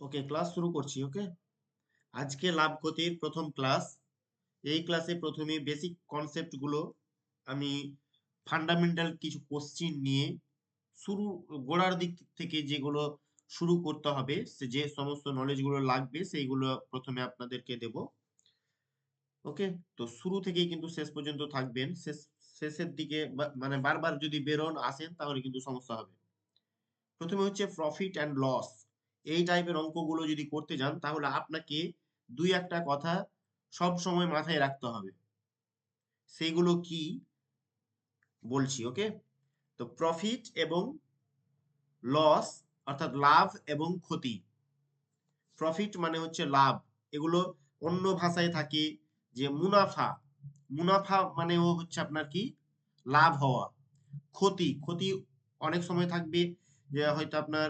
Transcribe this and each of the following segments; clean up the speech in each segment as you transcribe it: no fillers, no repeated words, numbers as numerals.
ওকে, class শুরু করছি। ওকে, আজকে লাভ ক্ষতির প্রথম ক্লাস। এই ক্লাসে প্রথমে বেসিক কনসেপ্টগুলো আমি ফান্ডামেন্টাল কিছু কোশ্চিন নিয়ে শুরু, গোড়ার দিক থেকে যেগুলো শুরু করতে হবে, যে সমস্ত নলেজগুলো লাগবে সেইগুলো প্রথমে আপনাদেরকে দেব। ওকে, তো শুরু থেকেই কিন্তু শেষ পর্যন্ত থাকবেন। শেষের দিকে মানে বারবার যদি বেরোন আসেন তাহলে কিন্তু সমস্যা হবে। প্রথমে হচ্ছে প্রফিট অ্যান্ড লস। এই টাইপের অঙ্কগুলো যদি করতে যান তাহলে আপনাকে দুই একটা কথা সব সময় মাথায় রাখতে হবে। সেইগুলো কি বলছি। ওকে, তো প্রফিট এবং লস অর্থাৎ লাভ এবং ক্ষতি। প্রফিট মানে হচ্ছে লাভ, এগুলো অন্য ভাষায় থাকে যে মুনাফা। মুনাফা মানেও হচ্ছে আপনার কি লাভ হওয়া। ক্ষতি, ক্ষতি অনেক সময় থাকবে যে হয়তো আপনার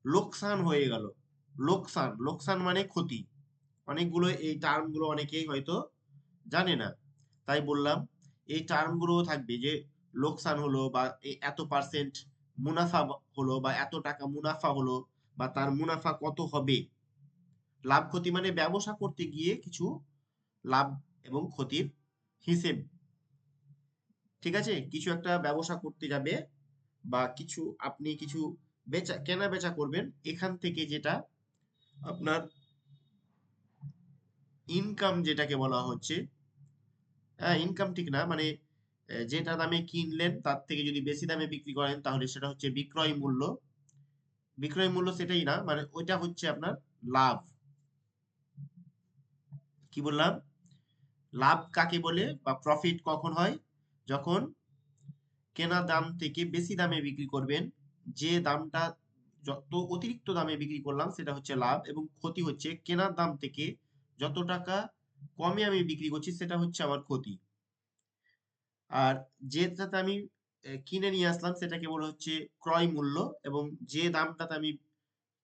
লোকসান হয়ে গেল। লোকসান, লোকসান মানে ক্ষতি। অনেকগুলো এই টার্মগুলো অনেকেই হয়তো জানে না, তাই বললাম। এই টার্মগুলো থাকবে যে লোকসান হলো, বা এত পার্সেন্ট মুনাফা হলো, বা এত টাকা মুনাফা হলো, বা তার মুনাফা কত হবে। লাভ ক্ষতি মানে ব্যবসা করতে গিয়ে কিছু লাভ এবং ক্ষতির হিসেব। ঠিক আছে, কিছু একটা ব্যবসা করতে যাবে বা কিছু আপনি কিছু কেনা বেচা করবেন, এখান থেকে যেটা আপনার ইনকাম যেটাকে বলা হচ্ছে, হ্যাঁ ইনকাম ঠিক না, মানে যেটা দামে কিনলেন তার থেকে যদি বেশি দামে বিক্রি করেন তাহলে সেটা হচ্ছে বিক্রয় মূল্য। বিক্রয় মূল্য সেটাই না, মানে ওইটা হচ্ছে আপনার লাভ। কি বললাম? লাভ কাকে বলে বা প্রফিট কখন হয়? যখন কেনা দাম থেকে বেশি দামে বিক্রি করবেন, যে দামটা যত অতিরিক্ত দামে বিক্রি করলাম সেটা হচ্ছে লাভ, এবং ক্ষতি হচ্ছে কেনার দাম থেকে যত টাকা কমে আমি বিক্রি করছি সেটা হচ্ছে আমার ক্ষতি। আর যেটাতে আমি কিনে নিয়ে আসলাম সেটাকে বলা হচ্ছে ক্রয় মূল্য, এবং যে দামটাতে আমি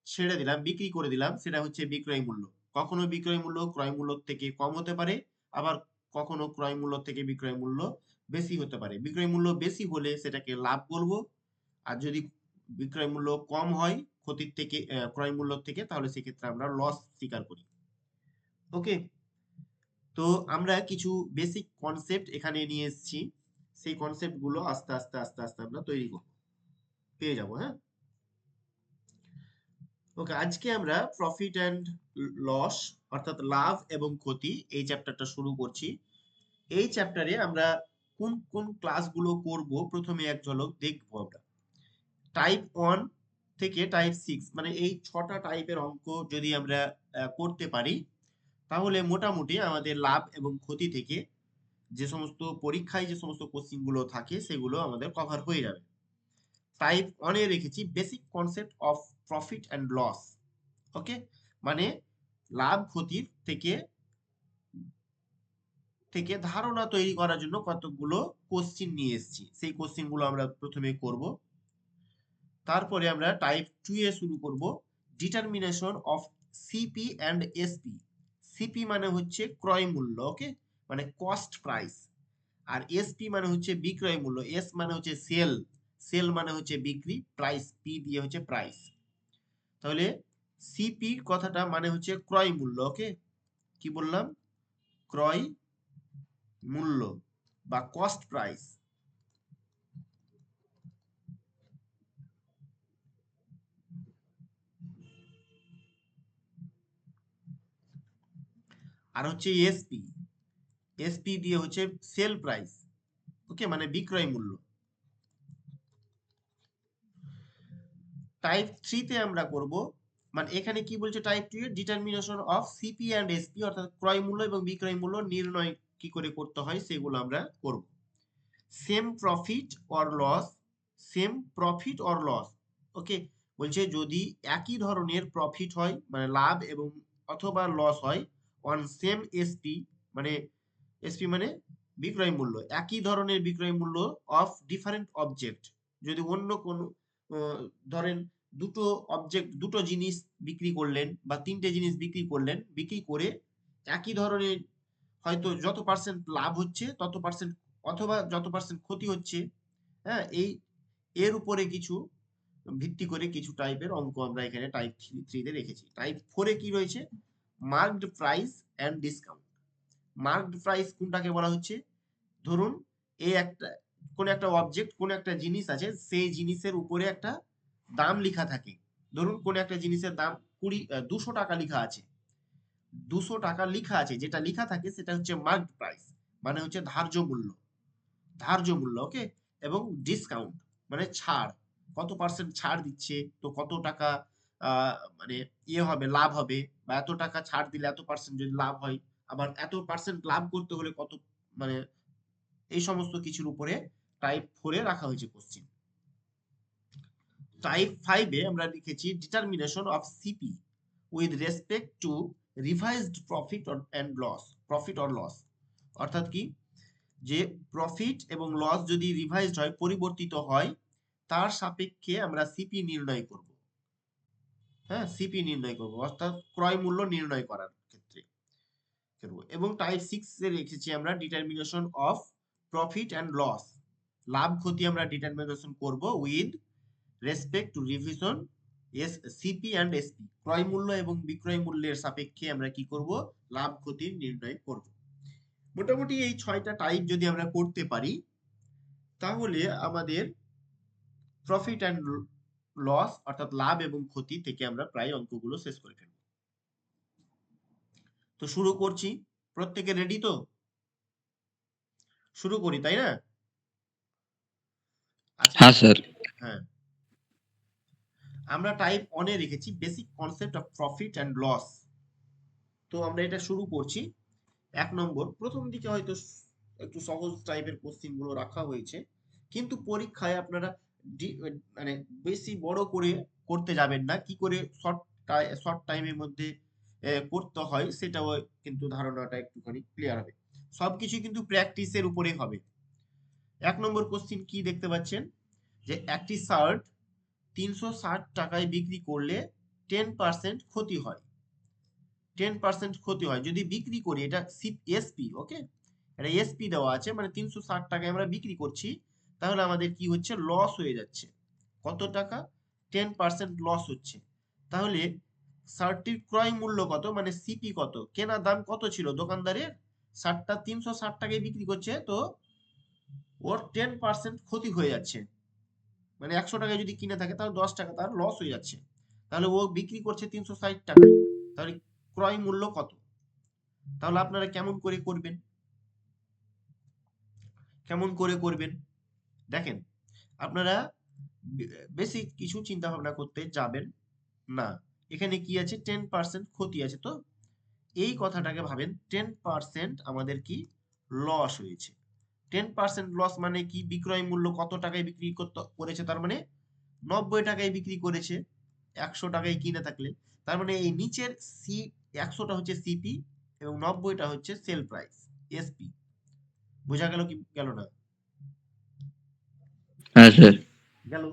ছেড়ে দিলাম, বিক্রি করে দিলাম, সেটা হচ্ছে বিক্রয় মূল্য। কখনো বিক্রয় মূল্য ক্রয় মূল্য থেকে কম হতে পারে, আবার কখনো ক্রয় মূল্য থেকে বিক্রয় মূল্য বেশি হতে পারে। বিক্রয় মূল্য বেশি হলে সেটাকে লাভ বলবো, আর যদি বিক্রয় মূল্য কম হয় ক্ষতির থেকে, ক্রয় মূল্য থেকে, তাহলে সেক্ষেত্রে আমরা লস স্বীকার করি। ওকে, তো আমরা কিছু বেসিক কনসেপ্ট এখানে নিয়ে এসেছি, সেই কনসেপ্ট গুলো আস্তে আস্তে আস্তে আস্তে আমরা তৈরি করব, পেয়ে যাব। হ্যাঁ, ওকে, আজকে আমরা প্রফিট অ্যান্ড লস অর্থাৎ লাভ এবং ক্ষতি এই চ্যাপ্টারটা শুরু করছি। এই চ্যাপ্টারে আমরা কোন কোন ক্লাসগুলো করব প্রথমে এক ঝলক দেখবো আমরা। টাইপ 1 থেকে টাইপ 6, মানে এই 6টা টাইপের অঙ্ক যদি আমরা করতে পারি তাহলে মোটামুটি আমাদের লাভ এবং ক্ষতি থেকে যে সমস্ত পরীক্ষায় যে সমস্ত কোশ্চিন গুলো থাকে সেগুলো আমাদের কভার হয়ে যাবে। টাইপ 1 এ রেখেছি basic concept of profit and loss. Okay, মানে লাভ ক্ষতির থেকে থেকে ধারণা তৈরি করার জন্য কতগুলো কোশ্চিন নিয়ে এসেছি, সেই কোশ্চিন গুলো আমরা প্রথমে করব। তারপরে আমরা টাইপ 2 এ শুরু করব determination of CP and SP. CP মানে হচ্ছে ক্রয় মূল্য, ওকে, মানে কস্ট প্রাইস। আর এসপি মানে হচ্ছে বিক্রয় মূল্য, এস মানে হচ্ছে সেল, সেল মানে হচ্ছে বিক্রি, প্রাইস পি দিয়ে হচ্ছে প্রাইস। তাহলে সিপি কথাটা মানে হচ্ছে ক্রয় মূল্য। ওকে, কি বললাম? ক্রয় মূল্য বা কস্ট প্রাইস। আর হচ্ছে এসপি, এসপি দিয়ে হচ্ছে সেল প্রাইস। ওকে, মানে বিক্রয় মূল্য। টাইপ 3 তে আমরা করব, মানে এখানে কি বলছে টাইপ 2 এর determination of CP and SP, অর্থাৎ ক্রয় মূল্য এবং বিক্রয় মূল্য নির্ণয় কি করে করতে হয় সেগুলো আমরা করব। Same profit or loss, same profit or loss. Okay, বলছে যদি একই ধরনের প্রফিট হয় মানে লাভ এবং অথবা লস হয় অন সেম এসপি, মানে এসপি মানে বিক্রয় মূল্য, একই ধরনের বিক্রয় মূল্য অফ ডিফারেন্ট অবজেক্ট। যদি অন্য কোন ধরেন দুটো অবজেক্ট, দুটো জিনিস বিক্রি করলেন বা তিনটে জিনিস বিক্রি করলেন, বিক্রি করে একই ধরনের হয়তো যত পার্সেন্ট লাভ হচ্ছে তত পার্সেন্ট, অথবা যত পার্সেন্ট ক্ষতি হচ্ছে, হ্যাঁ, এই এর উপরে কিছু ভিত্তি করে কিছু টাইপের অঙ্ক আমরা এখানে টাইপ 3 তে রেখেছি। টাইপ 4 কি রয়েছে? Marked price and discount. Marked price কোনটাকে বলা হচ্ছে? ধরুন এই একটা কোন একটা অবজেক্ট, কোন একটা জিনিস আছে, সেই জিনিসের উপরে একটা দাম লেখা থাকে। ধরুন কোন একটা জিনিসের দাম 200 টাকা লেখা আছে। 200 টাকা লেখা আছে, যেটা লেখা থাকে সেটা হচ্ছে মার্কড প্রাইস, মানে হচ্ছে ধার্য মূল্য। ধার্য মূল্য, ওকে। এবং ডিসকাউন্ট মানে ছাড়, কত পার্সেন্ট ছাড় দিচ্ছে, তো কত টাকা মানে হবে, লাভ হবে, বা এত টাকা ছাড় দিলে এত পার্সেন্ট যদি লাভ হয়, আবার এত পার্সেন্ট লাভ করতে হলে কত, মানে এই সমস্ত কিছুর উপরে টাইপ 4 এ রাখা হয়েছে কোশ্চেন। টাইপ 5 এ আমরা লিখেছি determination of CP with respect to revised profit or loss. অর্থাৎ কি, যে প্রফিট এবং লস যদি রিভাইজড হয়, পরিবর্তিত হয়, তার সাপেক্ষে আমরা সিপি নির্ণয় করব। হ্যাঁ, সিপি নির্ণয় করব, অর্থাৎ ক্রয় মূল্য নির্ণয় করার ক্ষেত্রে করব। এবং টাইপ 6 এ রেখেছি আমরা determination of profit and loss. লাভ ক্ষতি আমরা ডিটারমিনেশন করব with respect to revision CP and SP. ক্রয় মূল্য এবং বিক্রয় মূল্যের সাপেক্ষে আমরা কি করব? লাভ ক্ষতি নির্ণয় করব। মোটামুটি এই 6টা টাইপ যদি আমরা করতে পারি, তাহলে আমাদের প্রফিট অ্যান্ড লস অর্থাৎ লাভ এবং ক্ষতি থেকে আমরা প্রায় অঙ্কগুলো শেষ করে ফেলব। তো শুরু করছি। প্রত্যেকে রেডি তো? শুরু করি, তাই না? আচ্ছা, হ্যাঁ স্যার। হ্যাঁ, আমরা টাইপ 1 এ রেখেছি basic concept of profit and loss. তো আমরা এটা শুরু করছি। 1 নম্বর, প্রথম দিকে হয়তো একটু সহজ টাইপের কোশ্চেন গুলো রাখা হয়েছে, কিন্তু পরীক্ষায় আপনারা মানে বেশি বড় করে করতে যাবেন না, কি করে শর্ট টাইমের মধ্যে করতে হয় সেটাও কিন্তু ধারণাটা একটুখানি ক্লিয়ার হবে। সবকিছু কিন্তু প্র্যাকটিসের উপরেই হবে। 1 নম্বর কোশ্চেন কি দেখতে পাচ্ছেন, যে একটি শার্ট 360 টাকায় বিক্রি করলে 10% ক্ষতি হয়। 10% ক্ষতি হয় যদি বিক্রি করি, এটা এসপি, ওকে, এটা এসপি দেওয়া আছে, মানে 360 টাকায় আমরা বিক্রি করছি, তাহলে আমাদের কি হচ্ছে? লস হয়ে যাচ্ছে। কত টাকা? 10% লস হচ্ছে। তাহলে শার্টটির ক্রয় মূল্য কত, মানে সিপি কত, কেনা দাম কত ছিল দোকানদারের? শার্টটা 360 টাকায় বিক্রি করছে, তো ওর 10% ক্ষতি হয়ে যাচ্ছে, মানে 100 টাকায় যদি কিনে থাকে তাহলে 10 টাকা তার লস হয়ে যাচ্ছে। তাহলে ও বিক্রি করছে 360 টাকায়, তাহলে ক্রয় মূল্য কত? তাহলে আপনারা কেমন করে করবেন? কেমন করে করবেন দেখেন, আপনারা বেশি কিছু চিন্তা ভাবনা করতে যাবেন না। এখানে কি আছে? 10% ক্ষতি আছে, তো এই কথাটাকে ভাবেন 10% আমাদের কি লস হয়েছে। 10% লস মানে কি? বিক্রয় মূল্য কত টাকায় বিক্রি করেছে, তার মানে 90 টাকায় বিক্রি করেছে 100 টাকায় কিনে থাকলে। তার মানে এই নিচের 100টা হচ্ছে সিপি এবং 90টা হচ্ছে সেল প্রাইস, এসপি। বোঝা গেল কি গেল না? হ্যাঁ স্যার। গেল।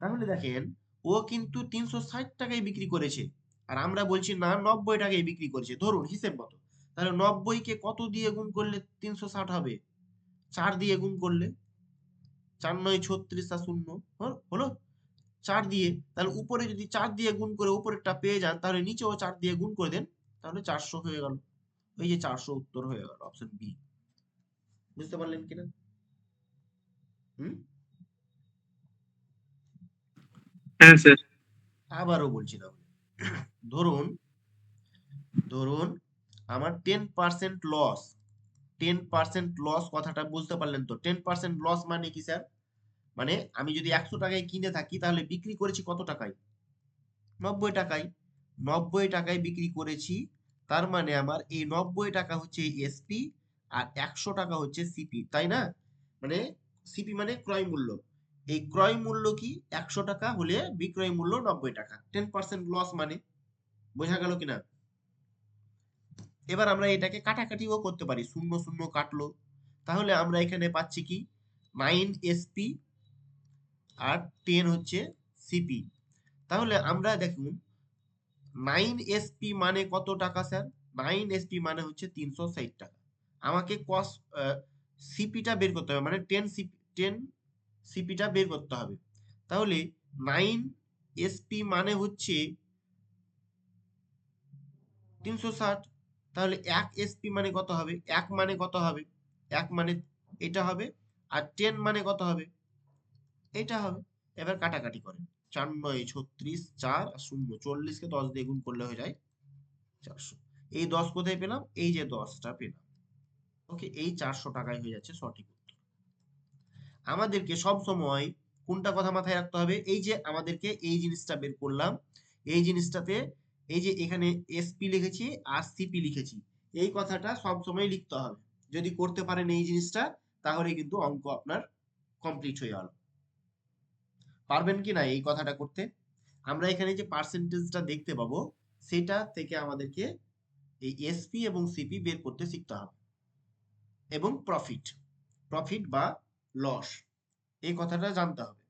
তাহলে দেখেন, ও কিন্তু 360 টাকায় বিক্রি করেছে, আর আমরা বলছি না 90 টাকায় বিক্রি করেছে, ধরুন হিসেব মতো। তাহলে 90 কে কত দিয়ে গুণ করলে 360 হবে? 4 দিয়ে গুণ করলে, 4 9 36 আর 0 হলো 4 দিয়ে। তাহলে উপরে যদি 4 দিয়ে গুণ করে উপরেরটা পেয়ে যান, তাহলে নিচেও 4 দিয়ে গুণ করে দেন, তাহলে 400 হয়ে গেল। এই যে 400 উত্তর হয়ে গেল, অপশন বি। বুঝতে পারলেন কিনা? হুম। হ্যাঁ স্যার। আবারও বলছি তাহলে, ধরুন ধরুন আমার 10% লস। 10% লস কথাটা বুঝতে পারলেন তো? 10% লস মানে কি স্যার? মানে আমি যদি 100 টাকায় কিনে থাকি, তাহলে বিক্রি করেছি কত টাকায়? 90 টাকায়। 90 টাকায় বিক্রি করেছি, তার মানে আমার এই 90 টাকা হচ্ছে এসপি, আর 100 টাকা হচ্ছে সিপি, তাই না? মানে সিপি মানে ক্রয় মূল্য। এই ক্রয় মূল্য কি 100 টাকা হলে বিক্রয় মূল্য 90 টাকা। 10% লস মানে, বোঝা গেল কিনা? এবার আমরা এটাকে কাটাকাটিও করতে পারি, শূন্য শূন্য কাটলো, তাহলে আমরা এখানে পাচ্ছি কি? 9 এসপি আর 10 হচ্ছে সিপি। তাহলে আমরা দেখুন 9 এসপি মানে কত টাকা স্যার? 9 এসপি মানে হচ্ছে 360 টাকা। আমাকে কস্ট সিপিটা বের করতে হবে, মানে 10 সিপিটা বের করতে হবে। তাহলে 9 এসপি মানে হচ্ছে 360, তাহলে 1 এসপি মানে কত হবে? 1 মানে কত হবে? 1 মানে এটা হবে, আর 10 মানে কত হবে? এটা হবে। এবার কাটাকাটি করেন। 4 9 36, 4 আর 0, 40 কে 10 দিয়ে গুণ করলে হয়ে যায় 400। এই 10 কোথায় পেলাম? এই যে 10টা পেলাম। ওকে, এই 400 টাকায় হয়ে যাচ্ছে সঠিক উত্তর। আমাদেরকে সব সময় কোনটা কথা মাথায় রাখতে হবে? এই যে আমাদেরকে এই জিনিসটা বের করলাম, এই জিনিসটাতে এই যে এখানে এসপি লিখেছি আর সিপি লিখেছি, এই কথাটা সব সময় লিখতে হবে। যদি করতে পারেন এই জিনিসটা, তাহলে কিন্তু অঙ্ক আপনার কমপ্লিট হয়ে গেল। পারবেন কি না এই কথাটা করতে? আমরা এখানে যে পার্সেন্টেজটা দেখতে পাবো, সেটা থেকে আমাদেরকে এই এসপি এবং সিপি বের করতে শিখতে হবে, এবং প্রফিট, প্রফিট বা লস, এই কথাটা জানতে হবে।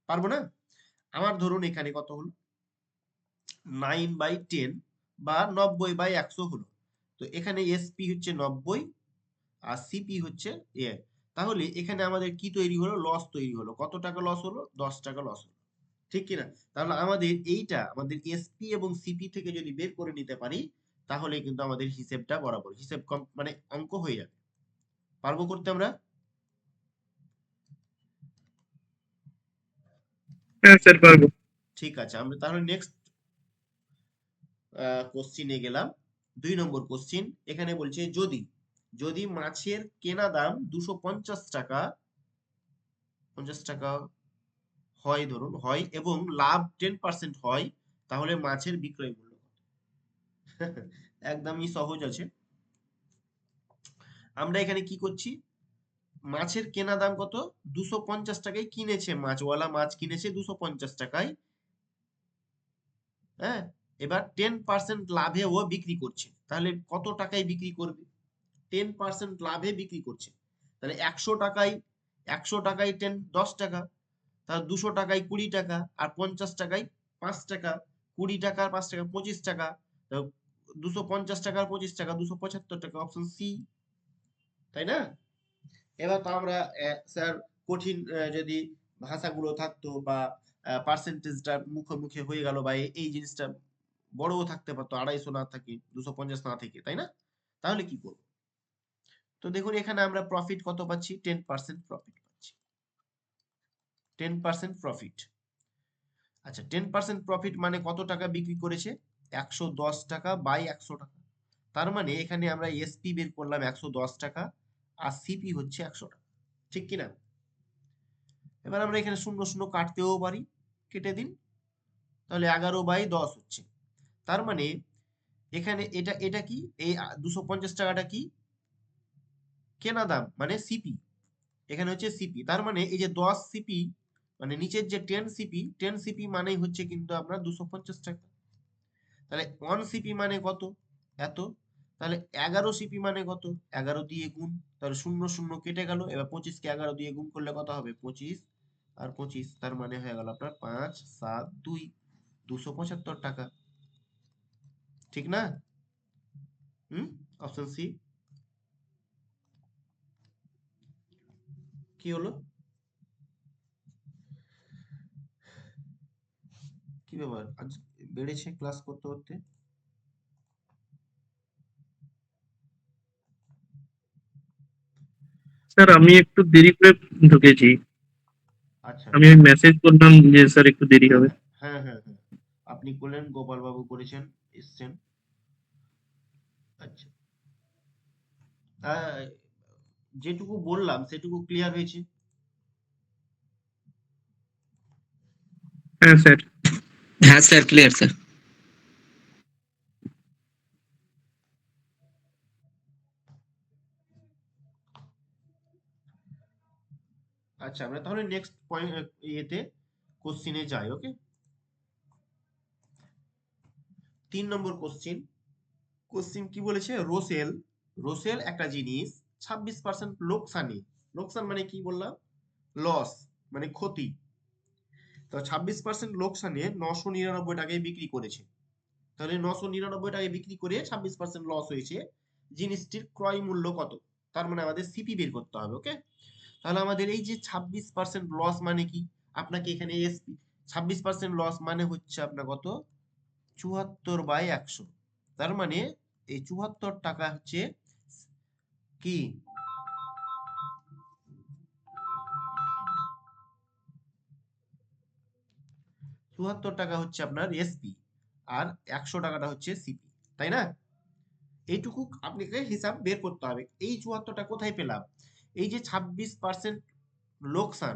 পারবো না? আমার ধরুন এখানে কত হলো, 9/10 বা 90/100 হলো। তো এখানে এসপি হচ্ছে 90 আর সিপি হচ্ছে এ। তাহলে এখানে আমাদের কি তৈরি হলো? লস তৈরি হলো। কত টাকা লস হলো? 10 টাকা লস হলো। ঠিক কিনা? তাহলে আমাদের এইটা আমাদের এসপি এবং সিপি থেকে যদি বের করে নিতে পারি, তাহলে কিন্তু আমাদের হিসেবটা বরাবর, হিসেব মানে অঙ্ক হয়ে যাবে। পারবো করতে আমরা? হ্যাঁ স্যার পারবো। ঠিক আছে, আমরা তাহলে নেক্সট কোশ্চিনে গেলাম। 2 নম্বর কোশ্চিন। এখানে বলছে যদি যদি মাছের কেনা দাম 250 টাকা, 50 টাকা হয়, ধরুন হয়, এবং লাভ 10% হয়, তাহলে মাছের বিক্রয় মূল্য কত? একদমই সহজ আছে। আমরা এখানে কি করছি? মাছের কেনা দাম কত? 250 টাকায় কিনেছে, মাছওয়ালা মাছ কিনেছে 250 টাকায়। হ্যাঁ, এবার 10% লাভে ও বিক্রি করছে, তাহলে কত টাকায় বিক্রি করবে? 10% লাভে বিক্রি করছে, তাহলে 100 টাকায় 10 টাকা, তাহলে 200 টাকায় 20 টাকা, আর 50 টাকায় 5 টাকা, 20 টাকা আর 5 টাকা 25 টাকা, 250 টাকার 25 টাকা 275 টাকা, অপশন সি। তাই না? এবার তো আমরা স্যার কঠিন যদি ভাষাগুলো থাকতো, বা পার্সেন্টেজটা মুখে মুখে হয়ে গেল, বা এই জিনিসটা বড়ও থাকতে পারতো, 250 না থাকে, 250 না থেকে, তাই না? তাহলে কি করবো? তো দেখুন এখানে আমরা প্রফিট কত পাচ্ছি? 10% প্রফিট পাচ্ছি, 10% প্রফিট। আচ্ছা, 10% প্রফিট মানে কত টাকা বিক্রি করেছে? 110 টাকা বাই 100 টাকা। তার মানে এখানে আমরা এসপি বের করলাম 110 টাকা, আর সিপি হচ্ছে 100 টাকা। ঠিক কিনা? এবার আমরা এখানে শূন্য শূন্য কাটতেও পারি, কেটে দিন, তাহলে 11/10 হচ্ছে। তার মানে এখানে এটা এটা কি? এই 250 টাকাটা কি? কেনা দাম, মানে সিপি। এখানে হচ্ছে সিপি, তার মানে এই যে 10 সিপি, মানে নিচের যে 10 সিপি, 10 সিপি মানেই হচ্ছে কিন্তু আপনার 250 টাকা। তাহলে 1 সিপি মানে কত? এত। তাহলে 11 সিপি মানে কত? 11 দিয়ে গুণ, তাহলে শূন্য শূন্য কেটে গেল। এবার 25 কে 11 দিয়ে গুণ করলে কত হবে? 25 আর 25, তার মানে হয়ে গেল আপনার 5 7 2, 275 টাকা। ঠিক না? হুম, অপশন সি। কি হলো? কি ব্যাপার, আজ বেড়েছে ক্লাস করতে করতে? স্যার আমি একটু দেরি করে ঢুকেছি। আচ্ছা আমি আচ্ছা। মেসেজ করলাম যে স্যার একটু দেরি হ্যাঁ হবে। হ্যাঁ হ্যাঁ হ্যাঁ হ্যাঁ, আপনি করলেন, গোপাল বাবু করেছেন, এসছেন। আচ্ছা, আহ, যেটুকু বললাম সেটুকু ক্লিয়ার হয়েছে? হ্যাঁ স্যার। হ্যাঁ স্যার, ক্লিয়ার স্যার। আচ্ছা, আমরা তাহলে নেক্সট পয়েন্ট, ইয়েতে, কোশ্চিনে যাই। ওকে, 3 নম্বর কোশ্চিন। কোশ্চিন কি বলেছে? রোসেল, রোসেল একটা জিনিস 26% লোকসানে, লোকসান মানে কি বললাম? লস, মানে ক্ষতি। তো 26% লোকসানে 999 টাকায় বিক্রি করেছে। তাহলে 999 টাকায় বিক্রি করে 26% লস হয়েছে, জিনিসটির ক্রয় মূল্য কত? তার মানে আমাদের সিপি বের করতে হবে। ওকে, তাহলে আমাদের এই যে 26% লস মানে কি? আপনাকে এখানে এসপি, 26% লস মানে হচ্ছে আপনার কত, 74/100। তার মানে এই 74 টাকা হচ্ছে কি, 74 টাকা হচ্ছে আপনার এসপি, আর 100 টাকাটা হচ্ছে সিপি, তাই না? এইটুকু আপনাকে হিসাব বের করতে হবে। এই 74টা কোথায় পেলাম? এই যে 26% লোকসান,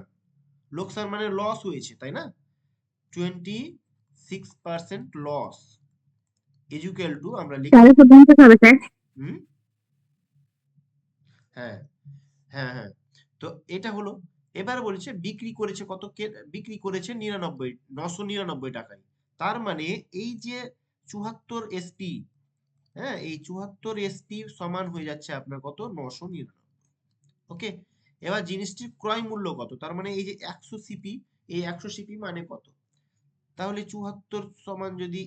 লোকসান মানে লস হয়েছে, তাই না? 26% লস ইকুয়াল টু আমরা লিখি, 450 হবে স্যার। হুম, হ্যাঁ হ্যাঁ হ্যাঁ, তো এটা হলো। এবার বলেছে বিক্রি করেছে কত, বিক্রি করেছে 999 টাকায়। তার মানে এই যে 74 এসপি, হ্যাঁ, এই 74 এসপি সমান হয়ে যাচ্ছে আপনার কত, 999। ওকে, এবার জিনিসটির ক্রয় মূল্য কত, তার মানে এই যে 100 সিপি, এই 100 সিপি মানে কত, তাহলে 74 সমান যদি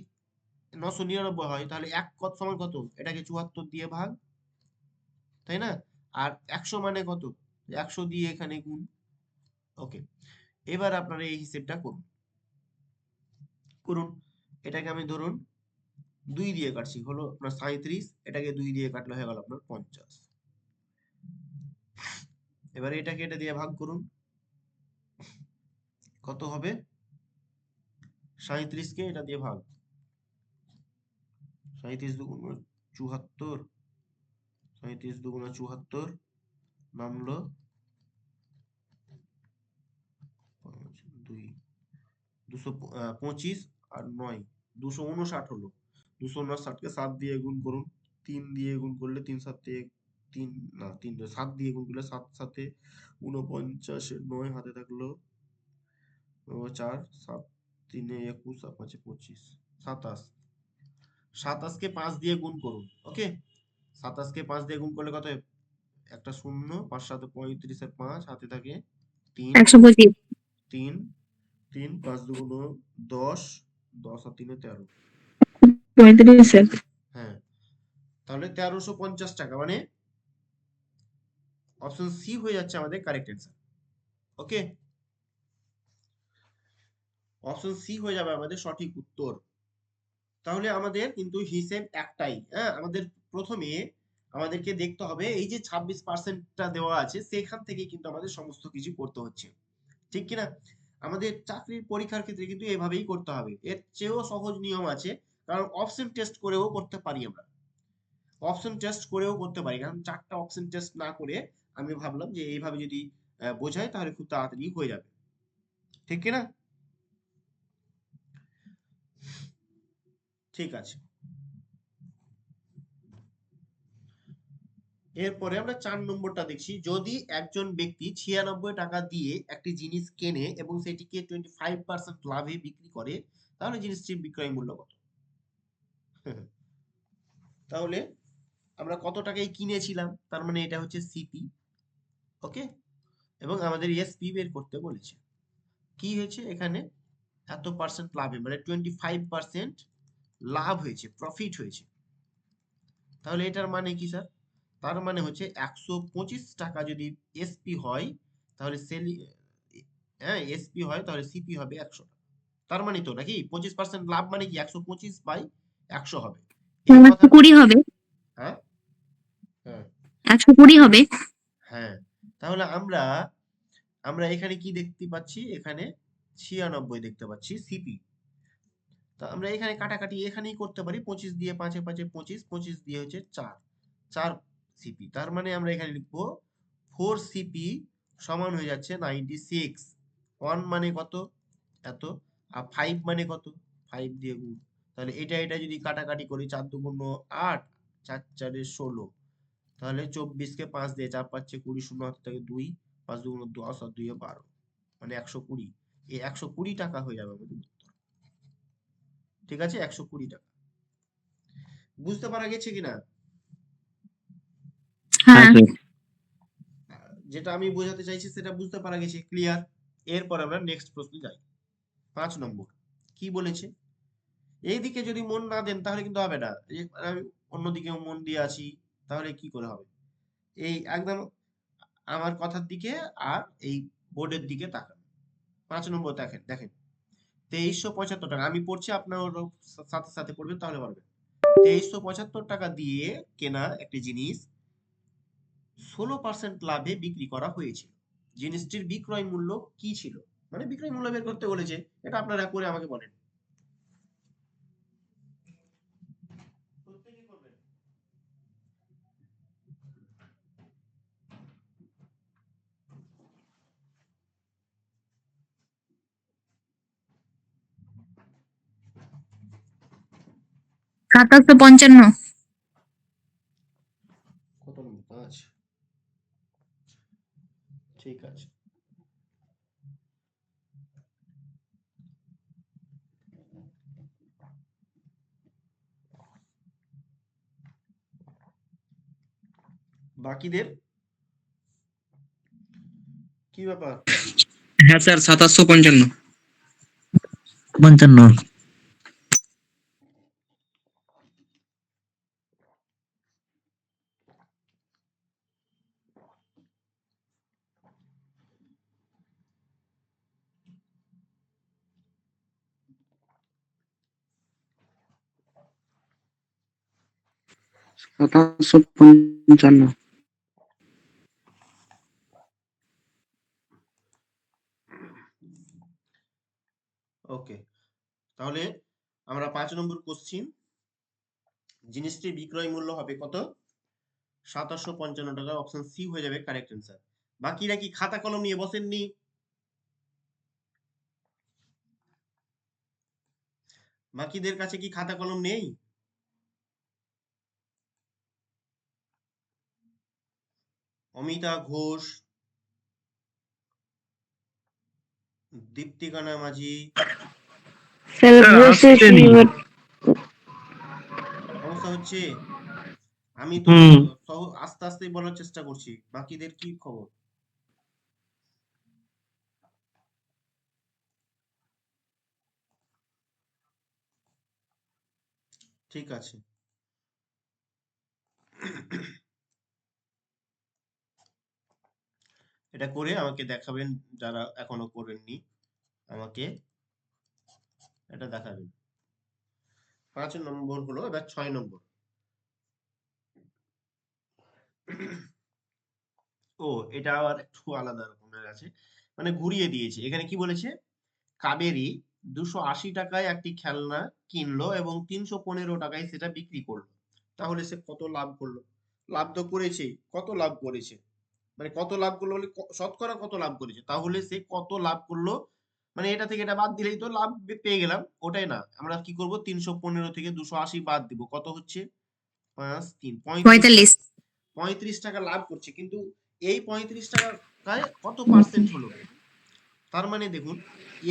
999 হয়, তাহলে এক কত সমান কত, এটাকে 74 দিয়ে ভাগ, তাই না? আর 100 মানে কত, 100 দিয়ে এখানে গুণ। ওকে, এবার আপনারা এই হিসেবটা করুন, করুন। এটাকে আমি ধরুন 2 দিয়ে কাটছি, হলো আপনার 37, এটাকে 2 দিয়ে কাটলে হয়ে গেল আপনার 50। এবারে এটাকে এটা দিয়ে ভাগ করুন, কত হবে, 37 কে এটা দিয়ে ভাগ, 37 দুগুণ 74, 37 দুগুণ 74, নামলো 2, 225 আর 9, 259 হলো। 259 কে 7 দিয়ে গুণ করুন, 3 দিয়ে গুণ করলে 3 7 3 না 3 7 দিয়ে গুণ করলে 7 7 49, 9 হাতে থাকলো 4, 7 3 21 আর 5 25, 27। 27 কে 5 দিয়ে গুণ করুন, ওকে, 27 কে 5 দিয়ে গুণ করলে কত হয়? একটা শূন্য, 5 7 35 আর 5 হাতে থাকে 3, 125। 3 3 5 দুগুণ 10, 10 আর 3 13। 35 স্যার। হ্যাঁ, তাহলে 1350 টাকা, মানে অপশন সি হয়ে যাচ্ছে আমাদের কারেক্ট অ্যান্সার। ওকে, অপশন সি হয়ে যাবে আমাদের সঠিক উত্তর। তাহলে আমাদের কিন্তু হিসেব একটাই, হ্যাঁ, আমাদের প্রথমে আমাদেরকে দেখতে হবে এই যে 26%টা দেওয়া আছে সেখান থেকে কিন্তু আমাদের সমস্ত কিছু করতে হচ্ছে, ঠিক কিনা? আমাদের চাকরির পরীক্ষার ক্ষেত্রে কিন্তু এভাবেই করতে হবে, এর চেয়েও সহজ নিয়ম আছে, কারণ অপশন টেস্ট করেও করতে পারি আমরা, অপশন টেস্ট করেও করতে পারি, কারণ 4টা অপশন টেস্ট না করে আমি ভাবলাম যে এইভাবে যদি বোঝাই তাহলে খুব তাড়াতাড়ি হয়ে যাবে, ঠিক কিনা? ঠিক আছে, এরপরে আমরা 4 নম্বরটা দেখছি, যদি একজন ব্যক্তি 96 টাকা দিয়ে একটি জিনিস কেনে এবং সেটিকে 25% লাভে বিক্রি করে, তাহলে জিনিসটির বিক্রয় মূল্য কত? তাহলে আমরা কত টাকায় কিনেছিলাম, তার মানে এটা হচ্ছে সিপি, ওকে, এবং আমাদের এসপি বের করতে বলেছে। কি হয়েছে এখানে, এত পার্সেন্ট লাভে মানে 25% লাভ হয়েছে, প্রফিট হয়েছে। তাহলে এটার মানে কি স্যার, তার মানে হচ্ছে 125 টাকা যদি এসপি হয়, তাহলে হ্যাঁ এসপি হয়, তাহলে সিপি হবে 100 টাকা। তার মানে তো নাকি 25% লাভ মানে কি 125/100 হবে, এই কথা। 120 হবে। হ্যাঁ হ্যাঁ 120 হবে। হ্যাঁ, তাহলে আমরা আমরা এখানে কি দেখতে পাচ্ছি, এখানে 96 দেখতে পাচ্ছি সিপি। তা আমরা এখানে কাটাকাটি এখানেই করতে পারি, 25 দিয়ে 5 এ 5 25, 25 দিয়ে হচ্ছে 4 সিপি, তার মানে আমরা এখানে লিখবো 4 সিপি সমান হয়ে যাচ্ছে 96। 1 মানে কত, এত, আর 5 মানে কত, 5 দিয়ে গুণ, তাহলে এটা যদি কাটাকাটি করি, 4 দুগুণ 8, 4 4 16, তাহলে 24 কে 5 দিয়ে 4 পাচ্ছে 20, শূন্য হাতে থাকে 2, 5 দুগুণ 10 আর 2 12, মানে 120। এই 120 টাকা হয়ে যাবে আমাদের উত্তর। ঠিক আছে, 120 টাকা। বুঝতে পারা গেছে কিনা? হ্যাঁ। যেটা আমি বোঝাতে চাইছি সেটা বুঝতে পারা গেছে, ক্লিয়ার? এরপর আমরা নেক্সট প্রশ্ন যাই। 5 নম্বর কি বলেছে, এইদিকে যদি মন না দেন তাহলে কিন্তু হবে না, আমি অন্যদিকেও মন দিয়ে আছি, তাহলে কি করে হবে? এই একদম আমার কথার দিকে আর এই বোর্ডের দিকে তাকান। 5 নম্বর দেখেন, দেখেন 2375 টাকা আমি পড়ছি, আপনার সাথে সাথে পড়বেন তাহলে পারবেন। 2375 টাকা দিয়ে কেনা একটি জিনিস 16% লাভে বিক্রি করা হয়েছিল। জিনিসটির বিক্রয় মূল্য কি ছিল? মানে বিক্রয় মূল্য বের করতে বলেছে, এটা আপনারা করে আমাকে বলেন। প্রত্যেকে করবেন। সাতাশশো পঞ্চান্ন। কত নম্বর? 5। ঠিক আছে। বাকিদের কি ব্যাপার? হ্যাঁ স্যার 2755। 55। ওকে, তাহলে আমরা 5 নম্বর কোশ্চিন, জিনিসটির বিক্রয় মূল্য হবে কত? 2755 টাকা। অপশন সি হয়ে যাবে কারেক্ট অ্যান্সার। বাকিরা কি খাতা কলম নিয়ে বসেননি? বাকিদের কাছে কি খাতা কলম নেই? অমিতা ঘোষ, দীপ্তিকানা মাঝি, স্যার স্যার বসেছি, আসছেনই। সমস্যা হচ্ছে? আমি তো হুম। আস্তে আস্তেই বলার চেষ্টা করছি। বাকিদের কি খবর? ঠিক আছে। এটা করে আমাকে দেখাবেন, যারা এখনো করেননি আমাকে এটা দেখাবেন। 5 নম্বর হলো, এবার 6 নম্বর। ও, এটা আবার একটু আলাদা রকমের আছে, মানে ঘুরিয়ে দিয়েছে। এখানে কি বলেছে? কাবেরী 280 টাকায় একটি খেলনা কিনলো এবং 315 টাকায় সেটা বিক্রি করলো। তাহলে সে কত লাভ করলো? লাভ তো করেছেই। কত লাভ করেছে? মানে কত লাভ করলো বলে শতকরা কত লাভ করেছে, তাহলে সে কত লাভ করলো? মানে এটা থেকে এটা বাদ দিলেই তো লাভ পেয়ে গেলাম, ওটাই না। আমরা কি করব? 315 থেকে 280 বাদ দিব, কত হচ্ছে? 5 3 35 45। টাকা। 35 টাকা লাভ করছে, কিন্তু এই 35 টাকায় কত পার্সেন্ট হলো? তার মানে দেখুন,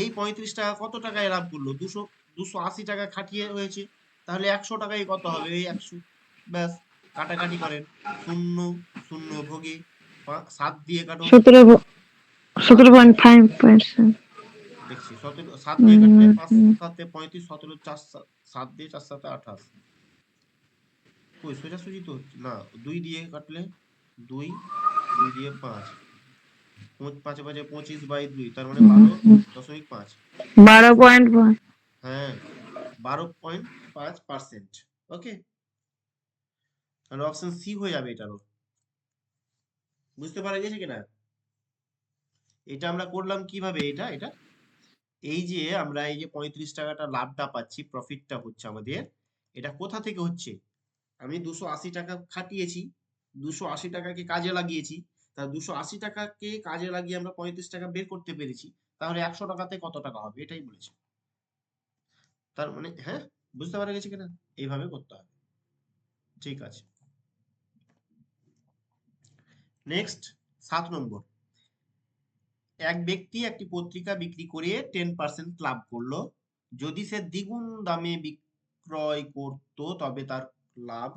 এই 35 টাকা কত টাকায় লাভ করলো? 280 টাকা খাটিয়ে হয়েছে, তাহলে 100 টাকায় কত হবে? এই 100। ব্যাস, কাটাকাটি করেন। শূন্য শূন্য ভোগে 7 দিয়ে কাটুন। 7 দিয়ে 17.5%। দেখছি, 17 7 দিয়ে কাটলে 5 7 35, 17 4 7 দিয়ে 4 7 28। কই সোজাসুজি তো হচ্ছে না। 2 দিয়ে কাটলে 2 2 দিয়ে 5, 5 5 25/2, তার মানে 12.5। 12.5। হ্যাঁ, 12.5%। ওকে, তাহলে অপশন সি হয়ে যাবে এটারও। বুঝতে পারা গেছে কিনা? এটা আমরা করলাম কিভাবে? এটা এটা এই যে আমরা এই যে 35 টাকাটা লাভটা পাচ্ছি, প্রফিটটা হচ্ছে আমাদের, এটা কোথা থেকে হচ্ছে? আমি 280 টাকা খাটিয়েছি, 280 টাকাকে কাজে লাগিয়েছি। তা 280 টাকাকে কাজে লাগিয়ে আমরা 35 টাকা বের করতে পেরেছি। তাহলে 100 টাকাতে কত টাকা হবে? এটাই বলেছে। তার মানে হ্যাঁ, বুঝতে পারা গেছে কিনা? এইভাবে করতে হবে। ঠিক আছে। নেক্সট 7 নম্বর। এক ব্যক্তি একটি পত্রিকা বিক্রি করে 10% লাভ করলো। যদি সে দ্বিগুণ দামে বিক্রয় করত তবে তার লাভ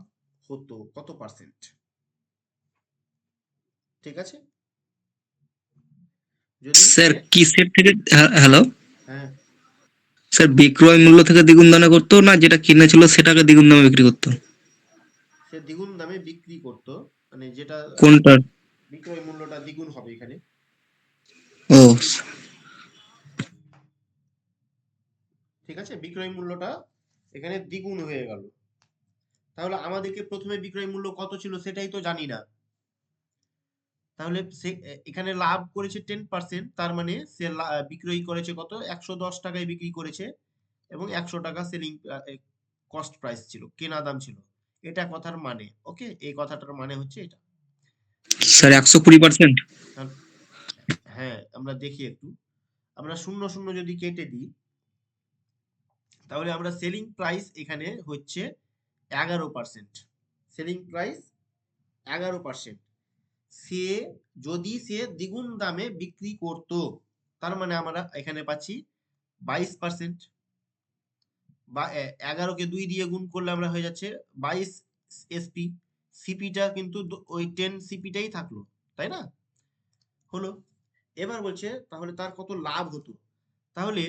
হতো কত পার্সেন্ট? ঠিক আছে, যদি স্যার সে কিসের থেকে? হ্যালো হ্যাঁ, স্যার, বিক্রয় মূল্য থেকে দ্বিগুণ দামে করতো না যেটা কিনেছিল সেটাকে দ্বিগুণ দামে বিক্রি করতো? সে দ্বিগুণ দামে বিক্রি করত, মানে যেটা কোনটা? বিক্রয় মূল্যটা দ্বিগুণ হবে এখানে। ও ঠিক আছে, বিক্রয় মূল্যটা এখানে দ্বিগুণ হয়ে গেল। তাহলে আমাদেরকে প্রথমে বিক্রয় মূল্য কত ছিল সেটাই তো জানি না। তাহলে সে এখানে লাভ করেছে 10%, তার মানে সে বিক্রয় করেছে কত, 110 টাকায় বিক্রি করেছে এবং 100 টাকা সেলিং কস্ট প্রাইস ছিল, কেনা দাম ছিল। এটা কথার মানে, ওকে, এই কথাটার মানে হচ্ছে এটা। স্যার 120%। তাহলে- হ্যাঁ, আমরা দেখি একটু, আমরা শূন্য শূন্য যদি কেটে দিই তাহলে আমরা সেলিং প্রাইস এখানে হচ্ছে 11%। Selling price 11%। সে যদি সে দ্বিগুণ দামে বিক্রি করত, তার মানে আমরা এখানে পাচ্ছি 22%। বা 11কে 2 দিয়ে গুণ করলে আমরা হয়ে যাচ্ছে 22 এসপি। সিপিটা কিন্তু ওই 10 সিপিটাই থাকলো, তাই না? হলো। এবার বলছে তাহলে তার কত লাভ হতো। তাহলে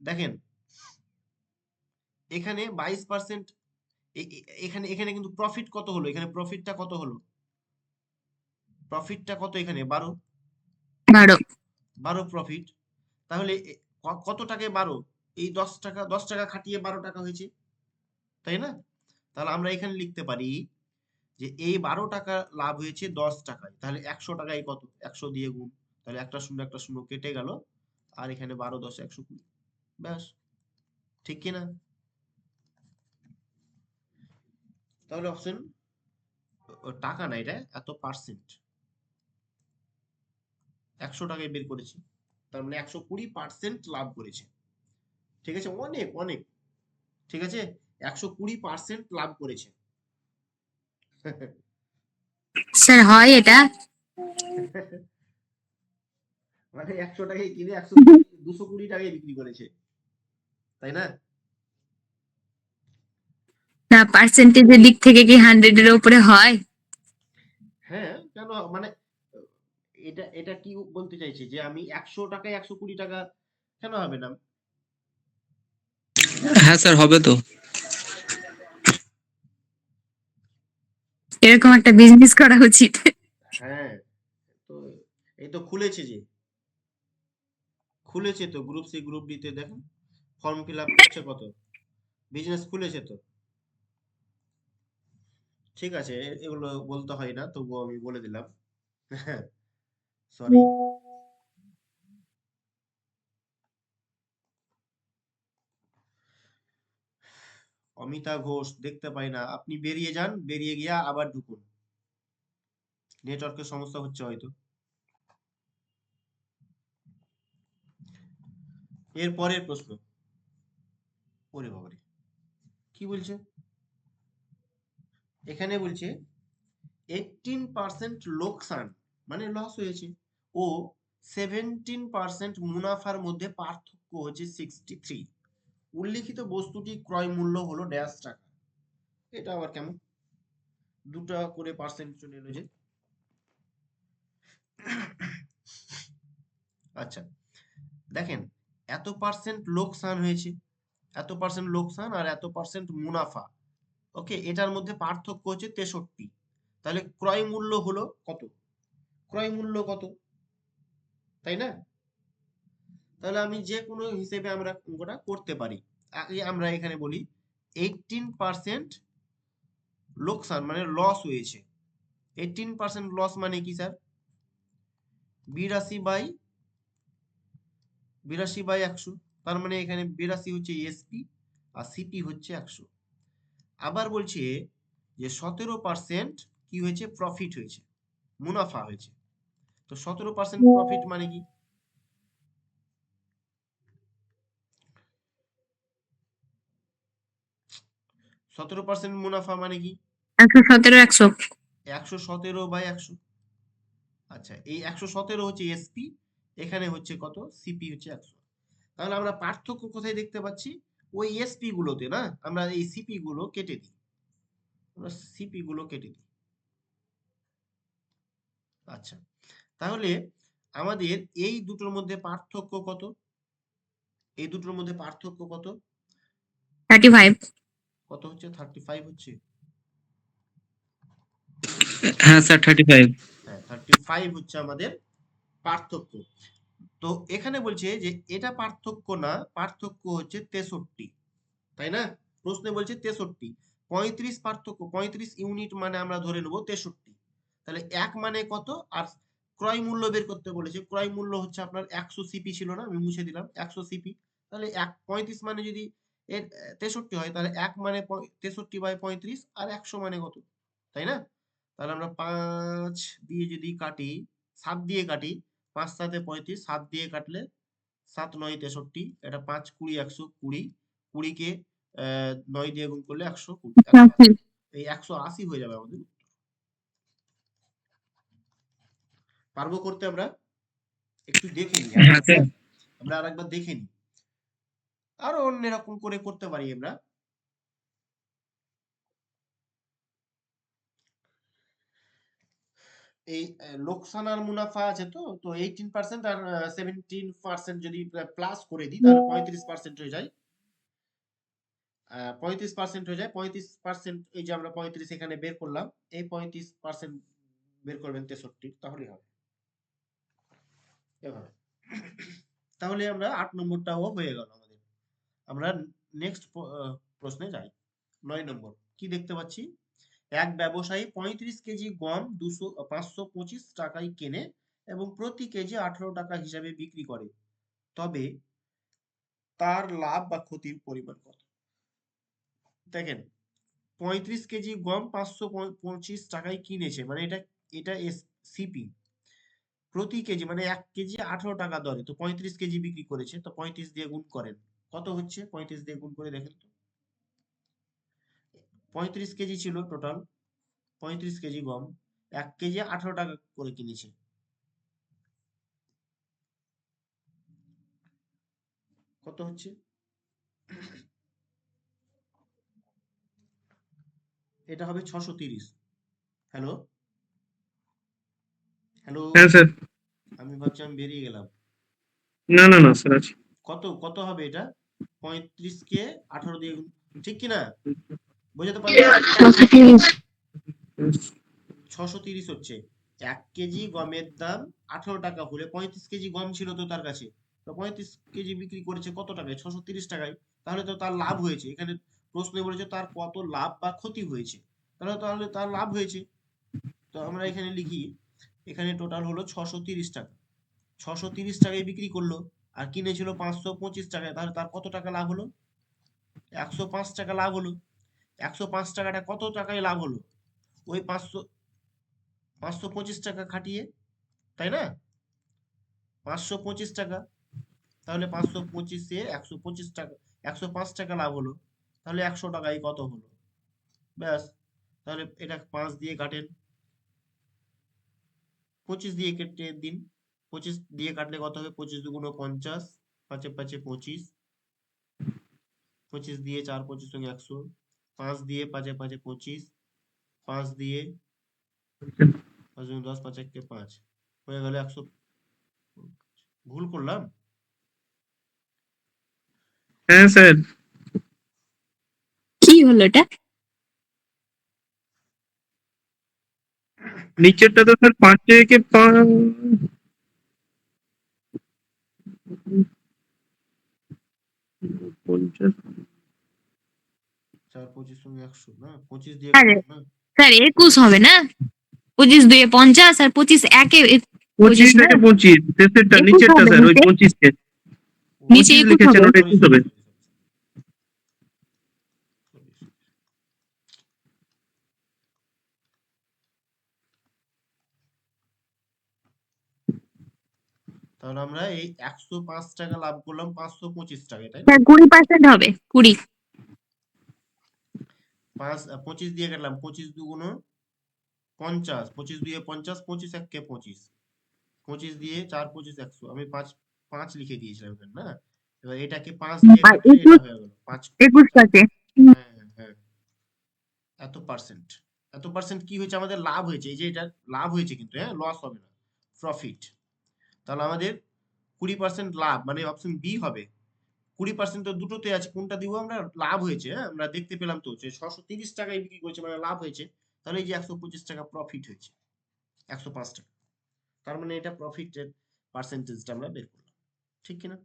দেখেন এখানে 22%, এখানে এখানে কিন্তু প্রফিট কত হলো, এখানে প্রফিটটা কত হলো, প্রফিটটা কত এখানে 12 12 প্রফিট। তাহলে কত টাকায় 12, এই 10 টাকা খাটিয়ে 12 টাকা হয়েছে, তাই না? তাহলে আমরা এখানে লিখতে পারি যে এই 12 টাকা লাভ হয়েছে 10 টাকায়, তাহলে 100 টাকায় কত, 100 দিয়ে গুণ, তাহলে একটা শূন্য কেটে গেল, আর এখানে 12 10 120, ব্যাস। ঠিক কিনা? তাহলে অপশন টাকা না, এটা এত পার্সেন্ট, 100 টাকায় বের করেছি, তার মানে 120% লাভ করেছে। ঠিক আছে, অনেক অনেক, ঠিক আছে, 120% লাভ করেছে। স্যার হয় এটা? মানে 100 টাকায় কিনে 220 টাকায় বিক্রি করেছে, তাই না? না, পার্সেন্টেজের দিক থেকে কি 100 এর উপরে হয়? হ্যাঁ, কেন মানে এটা এটা কি বলতে চাইছে যে আমি 100 টাকায় 120 টাকা কেন হবে না? হ্যাঁ স্যার, হবে তো। এরকম একটা বিজনেস করা উচিত। হ্যাঁ, তো এই তো খুলেছে তো গ্রুপ সি গ্রুপ ডি তে দেখেন ফর্ম ফিল আপ করছে কত, বিজনেস খুলেছে তো। ঠিক আছে, এগুলো বলতে হয় না, তবুও আমি বলে দিলাম। সরি। অমিতা ঘোষ দেখতে পাই না, আপনি বেরিয়ে যান, বেরিয়ে গিয়া আবার ঢুকুন, নেটওয়ার্কের সমস্যা হচ্ছে হয়তো। এর পরের প্রশ্ন, ওরে বাবারে, কি বলছে এখানে, বলছে 18% লোকসান মানে লস হয়েছে ও 17% মুনাফার মধ্যে পার্থক্য হচ্ছে 63। উল্লিখিত বস্তুটি ক্রয় মূল্য হলো ড্যাশ টাকা। এটা আবার কেমন, দুটা করে পার্সেন্ট চলে এলো যে। আচ্ছা, দেখেন এত পার্সেন্ট লোকসান হয়েছে, এত পার্সেন্ট লোকসান আর এত পার্সেন্ট মুনাফা, ওকে, এটার মধ্যে পার্থক্য হচ্ছে 63। তাহলে ক্রয় মূল্য হলো কত, ক্রয় মূল্য কত, তাই না? তাহলে আমি যে কোনো হিসেবে আমরা অঙ্কটা করতে পারি। আগে আমরা এখানে বলি 18% লোকসান মানে লস হয়েছে। 18% লস মানে কি স্যার, 82/100, তার মানে এখানে 82 হচ্ছে এসপি আর সিপি হচ্ছে 100। আবার বলছে যে 17% কি হয়েছে, প্রফিট হয়েছে, মুনাফা হয়েছে। তো 17% প্রফিট মানে কি, 17% মুনাফা মানে কি, 117 100। 117/100। আচ্ছা, এই 117 হচ্ছে এসপি, এখানে হচ্ছে কত, সিপি হচ্ছে 100। তাহলে আমরা পার্থক্য কোথায় দেখতে পাচ্ছি, ওই এসপি গুলোতে না, আমরা এই সিপি গুলো কেটে দিই, আমরা সিপি গুলো কেটে দিই। আচ্ছা, তাহলে আমাদের এই দুটোর মধ্যে পার্থক্য কত, এই দুটোর মধ্যে পার্থক্য কত, 35। কত হচ্ছে, 35 হচ্ছে। হ্যাঁ স্যার, 35। হ্যাঁ, 35 হচ্ছে আমাদের পার্থক্য। তো এখানে বলছে যে এটা পার্থক্য না, পার্থক্য হচ্ছে 63, তাই না? প্রশ্নে বলছে 63, 35 পার্থক্য, 35 ইউনিট মানে আমরা ধরে নেবো 63। তাহলে 1 মানে কত? আর ক্রয় মূল্য বের করতে বলেছে। ক্রয় মূল্য হচ্ছে আপনার 100 সিপি ছিল না, আমি মুছে দিলাম 100 সিপি। তাহলে 35 মানে যদি এর 63 হয়, তাহলে 1 মানে 63/35 আর 100 মানে কত, তাই না? তাহলে আমরা 5 দিয়ে যদি কাটি, 7 দিয়ে কাটি, 5 7 35, 7 দিয়ে কাটলে 7 9 63, এটা 5 20 100 20, 20 কে 9 দিয়ে গুণ করলে 120, 180। এই 180 হয়ে যাবে আমাদের। পারবো করতে আমরা? একটু দেখে নিই, হ্যাঁ স্যার। আমরা আরেকবার দেখে নিই। আরো অন্যরকম করে করতে পারি আমরা। এই লোকসান আর মুনাফা আছে, তো তো 18% আর 17% যদি প্লাস করে দিই, তাহলে 35% হয়ে যায়। 35% হয়ে যায়। 35%, এই যে আমরা 35 এখানে বের করলাম, এই 35% বের করবেন 63, তাহলেই হবে এভাবে। তাহলে আমরা 8 নম্বরটাও হয়ে গেল আমাদের। আমরা নেক্সট প্রশ্নে যাই। 9 নম্বর কি দেখতে পাচ্ছি? এক ব্যবসায়ী 35 কেজি গম 525 টাকায় কেনে এবং প্রতি কেজি 18 টাকা হিসাবে বিক্রি করে, তবে তার লাভ বা ক্ষতির পরিমাণ কত? দেখেন, 35 কেজি গম 525 টাকায় কিনেছে, মানে এটা এটা সিপি। প্রতি কেজি মানে 1 কেজি 18 টাকা দরে, তো 35 কেজি বিক্রি করেছে, তো 35 দিয়ে গুণ করেন, কত হচ্ছে? 35 দিয়ে গুণ করে দেখেন তো। 35 কেজি ছিল টোটাল, 35 কেজি গম, 1 কেজি 18 টাকা করে কিনেছে, কত হচ্ছে? এটা হবে 630। হ্যালো, হ্যালো, হ্যাঁ স্যার। আমি ভাবছি আমি বেরিয়ে গেলাম। না না না স্যার আছে। কত কত হবে এটা? 35 কে 18 দিয়ে ঠিক কি না? বোঝাতে পারলাম? 630 হচ্ছে। 1 কেজি গমের দাম 18 টাকা হলে 35 কেজি গম ছিল তো তার কাছে, তো 35 কেজি বিক্রি করেছে কত টাকায়? 630 টাকায়। তাহলে তো তার লাভ হয়েছে। এখানে প্রশ্নে বলেছে তার কত লাভ বা ক্ষতি হয়েছে, তাহলে তার লাভ হয়েছে। তো আমরা এখানে লিখি, এখানে টোটাল হলো 630 টাকা। 630 টাকায় বিক্রি করলো, আর কিনেছিল 525 টাকায়, তাহলে তার কত টাকা লাভ হলো? 105 টাকা লাভ হলো। 105 টাকাটা কত টাকায় লাভ হলো? ওই 525 টাকা খাটিয়ে, তাই না? 525 টাকা, তাহলে 525 এ 125 টাকা, 105 টাকা লাভ হলো, তাহলে 100 টাকায় কত হলো? ব্যাস। তাহলে এটা 5 দিয়ে কাটেন, 25 দিয়ে কেটে দিন। 25 দিয়ে কাটলে কত হবে? 25 দুগুণ 50, 5 5 25, 25 দিয়ে 4 25 সঙ্গে 100, 5 দিয়ে 5 5 25, 5 দিয়ে 5 দুগুণ 10, 5 1 5, হয়ে গেল 100। ভুল করলাম? হ্যাঁ স্যার। কি হলো এটা? নিচেরটা তো স্যার 5 থেকে 50। 4 25 সঙ্গে 100 না, 25 দিয়ে আরে কাটলাম না। স্যার 21 হবে না? 25 2 50 আর 25 1 25 25 না? থেকে 25 শেষেরটা 21 নিচেরটা হবে স্যার, ওই নিচে, 25 কে নিচে 25 21 লিখেছেন, হবে। ওটা সরি 21 সরি হবে। Sorry sorry. তাহলে আমরা এই 105 টাকা লাভ করলাম 525 টাকায়, তাই না? স্যার 20% হবে, 20। 25 দিয়ে কাটলাম, 25 দুগুণ 50, 25 দুয়ে 50, 25 1 25, 25 দিয়ে 4 25 100, আমি 5 5 লিখে দিয়েছিলাম এখানে, না? এবার এটাকে 5 দিয়ে আর কাটলে এটা 21, হয়ে গেল 5। 21 পাশে। হ্যাঁ হ্যাঁ হ্যাঁ, এত পার্সেন্ট। এত পার্সেন্ট কি হয়েছে? আমাদের লাভ হয়েছে, এই যে এটা লাভ হয়েছে কিন্তু, হ্যাঁ, লস হবে না, প্রফিট। তাহলে আমাদের 20% লাভ, মানে অপশন বি হবে। 20% তো দুটোতে আছে, কোনটা দিব আমরা? লাভ হয়েছে, হ্যাঁ, আমরা দেখতে পেলাম তো যে 630 টাকায় বিক্রি করেছে মানে লাভ হয়েছে। তাহলে এই যে 125 টাকা প্রফিট হয়েছে, 105 টাকা। তার মানে এটা প্রফিটের পার্সেন্টেজটা আমরা বের করলাম। ঠিক কিনা?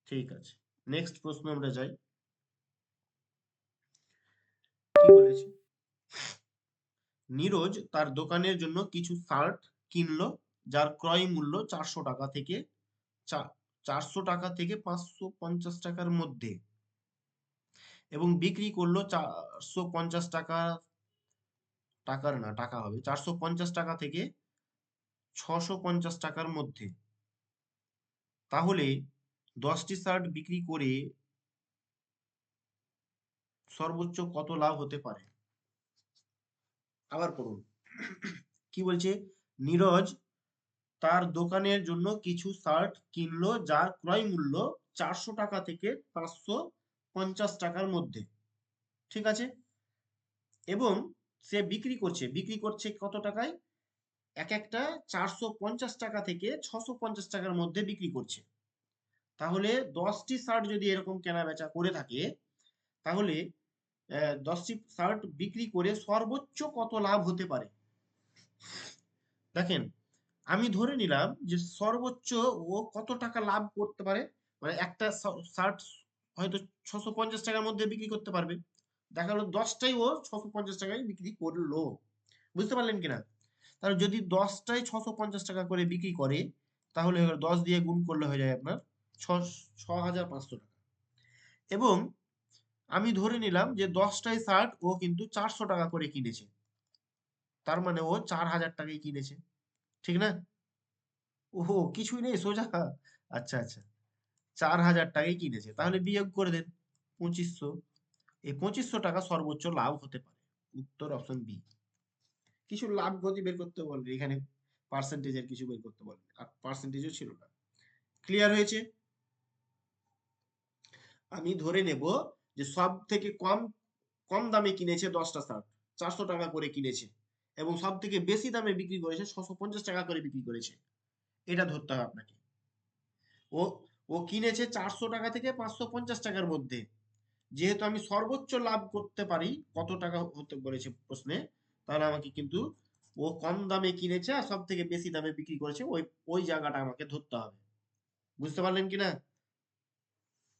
ঠিক আছে, নেক্সট প্রশ্ন আমরা যাই। কি বলেছি? নীরজ তার দোকানের জন্য কিছু শার্ট কিনলো যার ক্রয় মূল্য 400 টাকা থেকে 550 টাকার মধ্যে এবং বিক্রি করলো 450 টাকা, টাকা হবে 450 টাকা থেকে 650 টাকার মধ্যে। তাহলে 10টি শার্ট বিক্রি করে সর্বোচ্চ কত লাভ হতে পারে? আবার পড়ুন। কি বলছে? নীরজ তার দোকানের জন্য কিছু শার্ট কিনলো যার ক্রয় মূল্য 400 টাকা থেকে 550 টাকার মধ্যে, ঠিক আছে? এবং সে বিক্রি করছে কত টাকায়? এক একটা 450 টাকা থেকে 650 টাকার মধ্যে বিক্রি করছে। তাহলে 10টি শার্ট যদি এরকম কেনা বেচা করে থাকে, তাহলে 10টি শার্ট বিক্রি করে সর্বোচ্চ কত লাভ হতে পারে? দেখেন, আমি ধরে নিলাম যে সর্বোচ্চ ও কত টাকা লাভ করতে পারে, মানে একটা শার্ট হয়তো 650 টাকার মধ্যে বিক্রি করতে পারবে। দেখা গেলো 10টাই ও 650 টাকায় বিক্রি করলো। বুঝতে পারলেন কিনা? তাহলে যদি 10টাই 650 টাকা করে বিক্রি করে, তাহলে 10 দিয়ে গুণ করলে হয়ে যায় আপনার 6500 টাকা। এবং আমি ধরে নিলাম যে 10টাই শার্ট ও কিন্তু 400 টাকা করে কিনেছে, তার মানে ও 4000 টাকায় কিনেছে, ঠিক না? ওহো, কিছুই নেই, সোজা। আচ্ছা আচ্ছা, 4000 টাকায় কিনেছে, তাহলে বিয়োগ করে দেন 2500। এই 2500 টাকা সর্বোচ্চ লাভ হতে পারে। উত্তর অপশন বি। কিছু লাভ ক্ষতি বের করতে বলবে এখানে, পার্সেন্টেজের কিছু বের করতে বলবে, আর পার্সেন্টেজও ছিল না। ক্লিয়ার হয়েছে? আমি ধরে নেব যে সব থেকে কম কম দামে কিনেছে 10টা শার্ট, 400 টাকা করে কিনেছে, এবং সব থেকে বেশি দামে বিক্রি করেছে 650 টাকা করে বিক্রি করেছে। এটা ধরতে হবে আপনাকে। ও ও কিনেছে 400 টাকা থেকে 550 টাকার মধ্যে। যেহেতু আমি সর্বোচ্চ লাভ করতে পারি কত টাকা হতে বলেছে প্রশ্নে, তাহলে আমাকে কিন্তু ও কম দামে কিনেছে আর সব থেকে বেশি দামে বিক্রি করেছে, ওই ওই জায়গাটা আমাকে ধরতে হবে। বুঝতে পারলেন কিনা?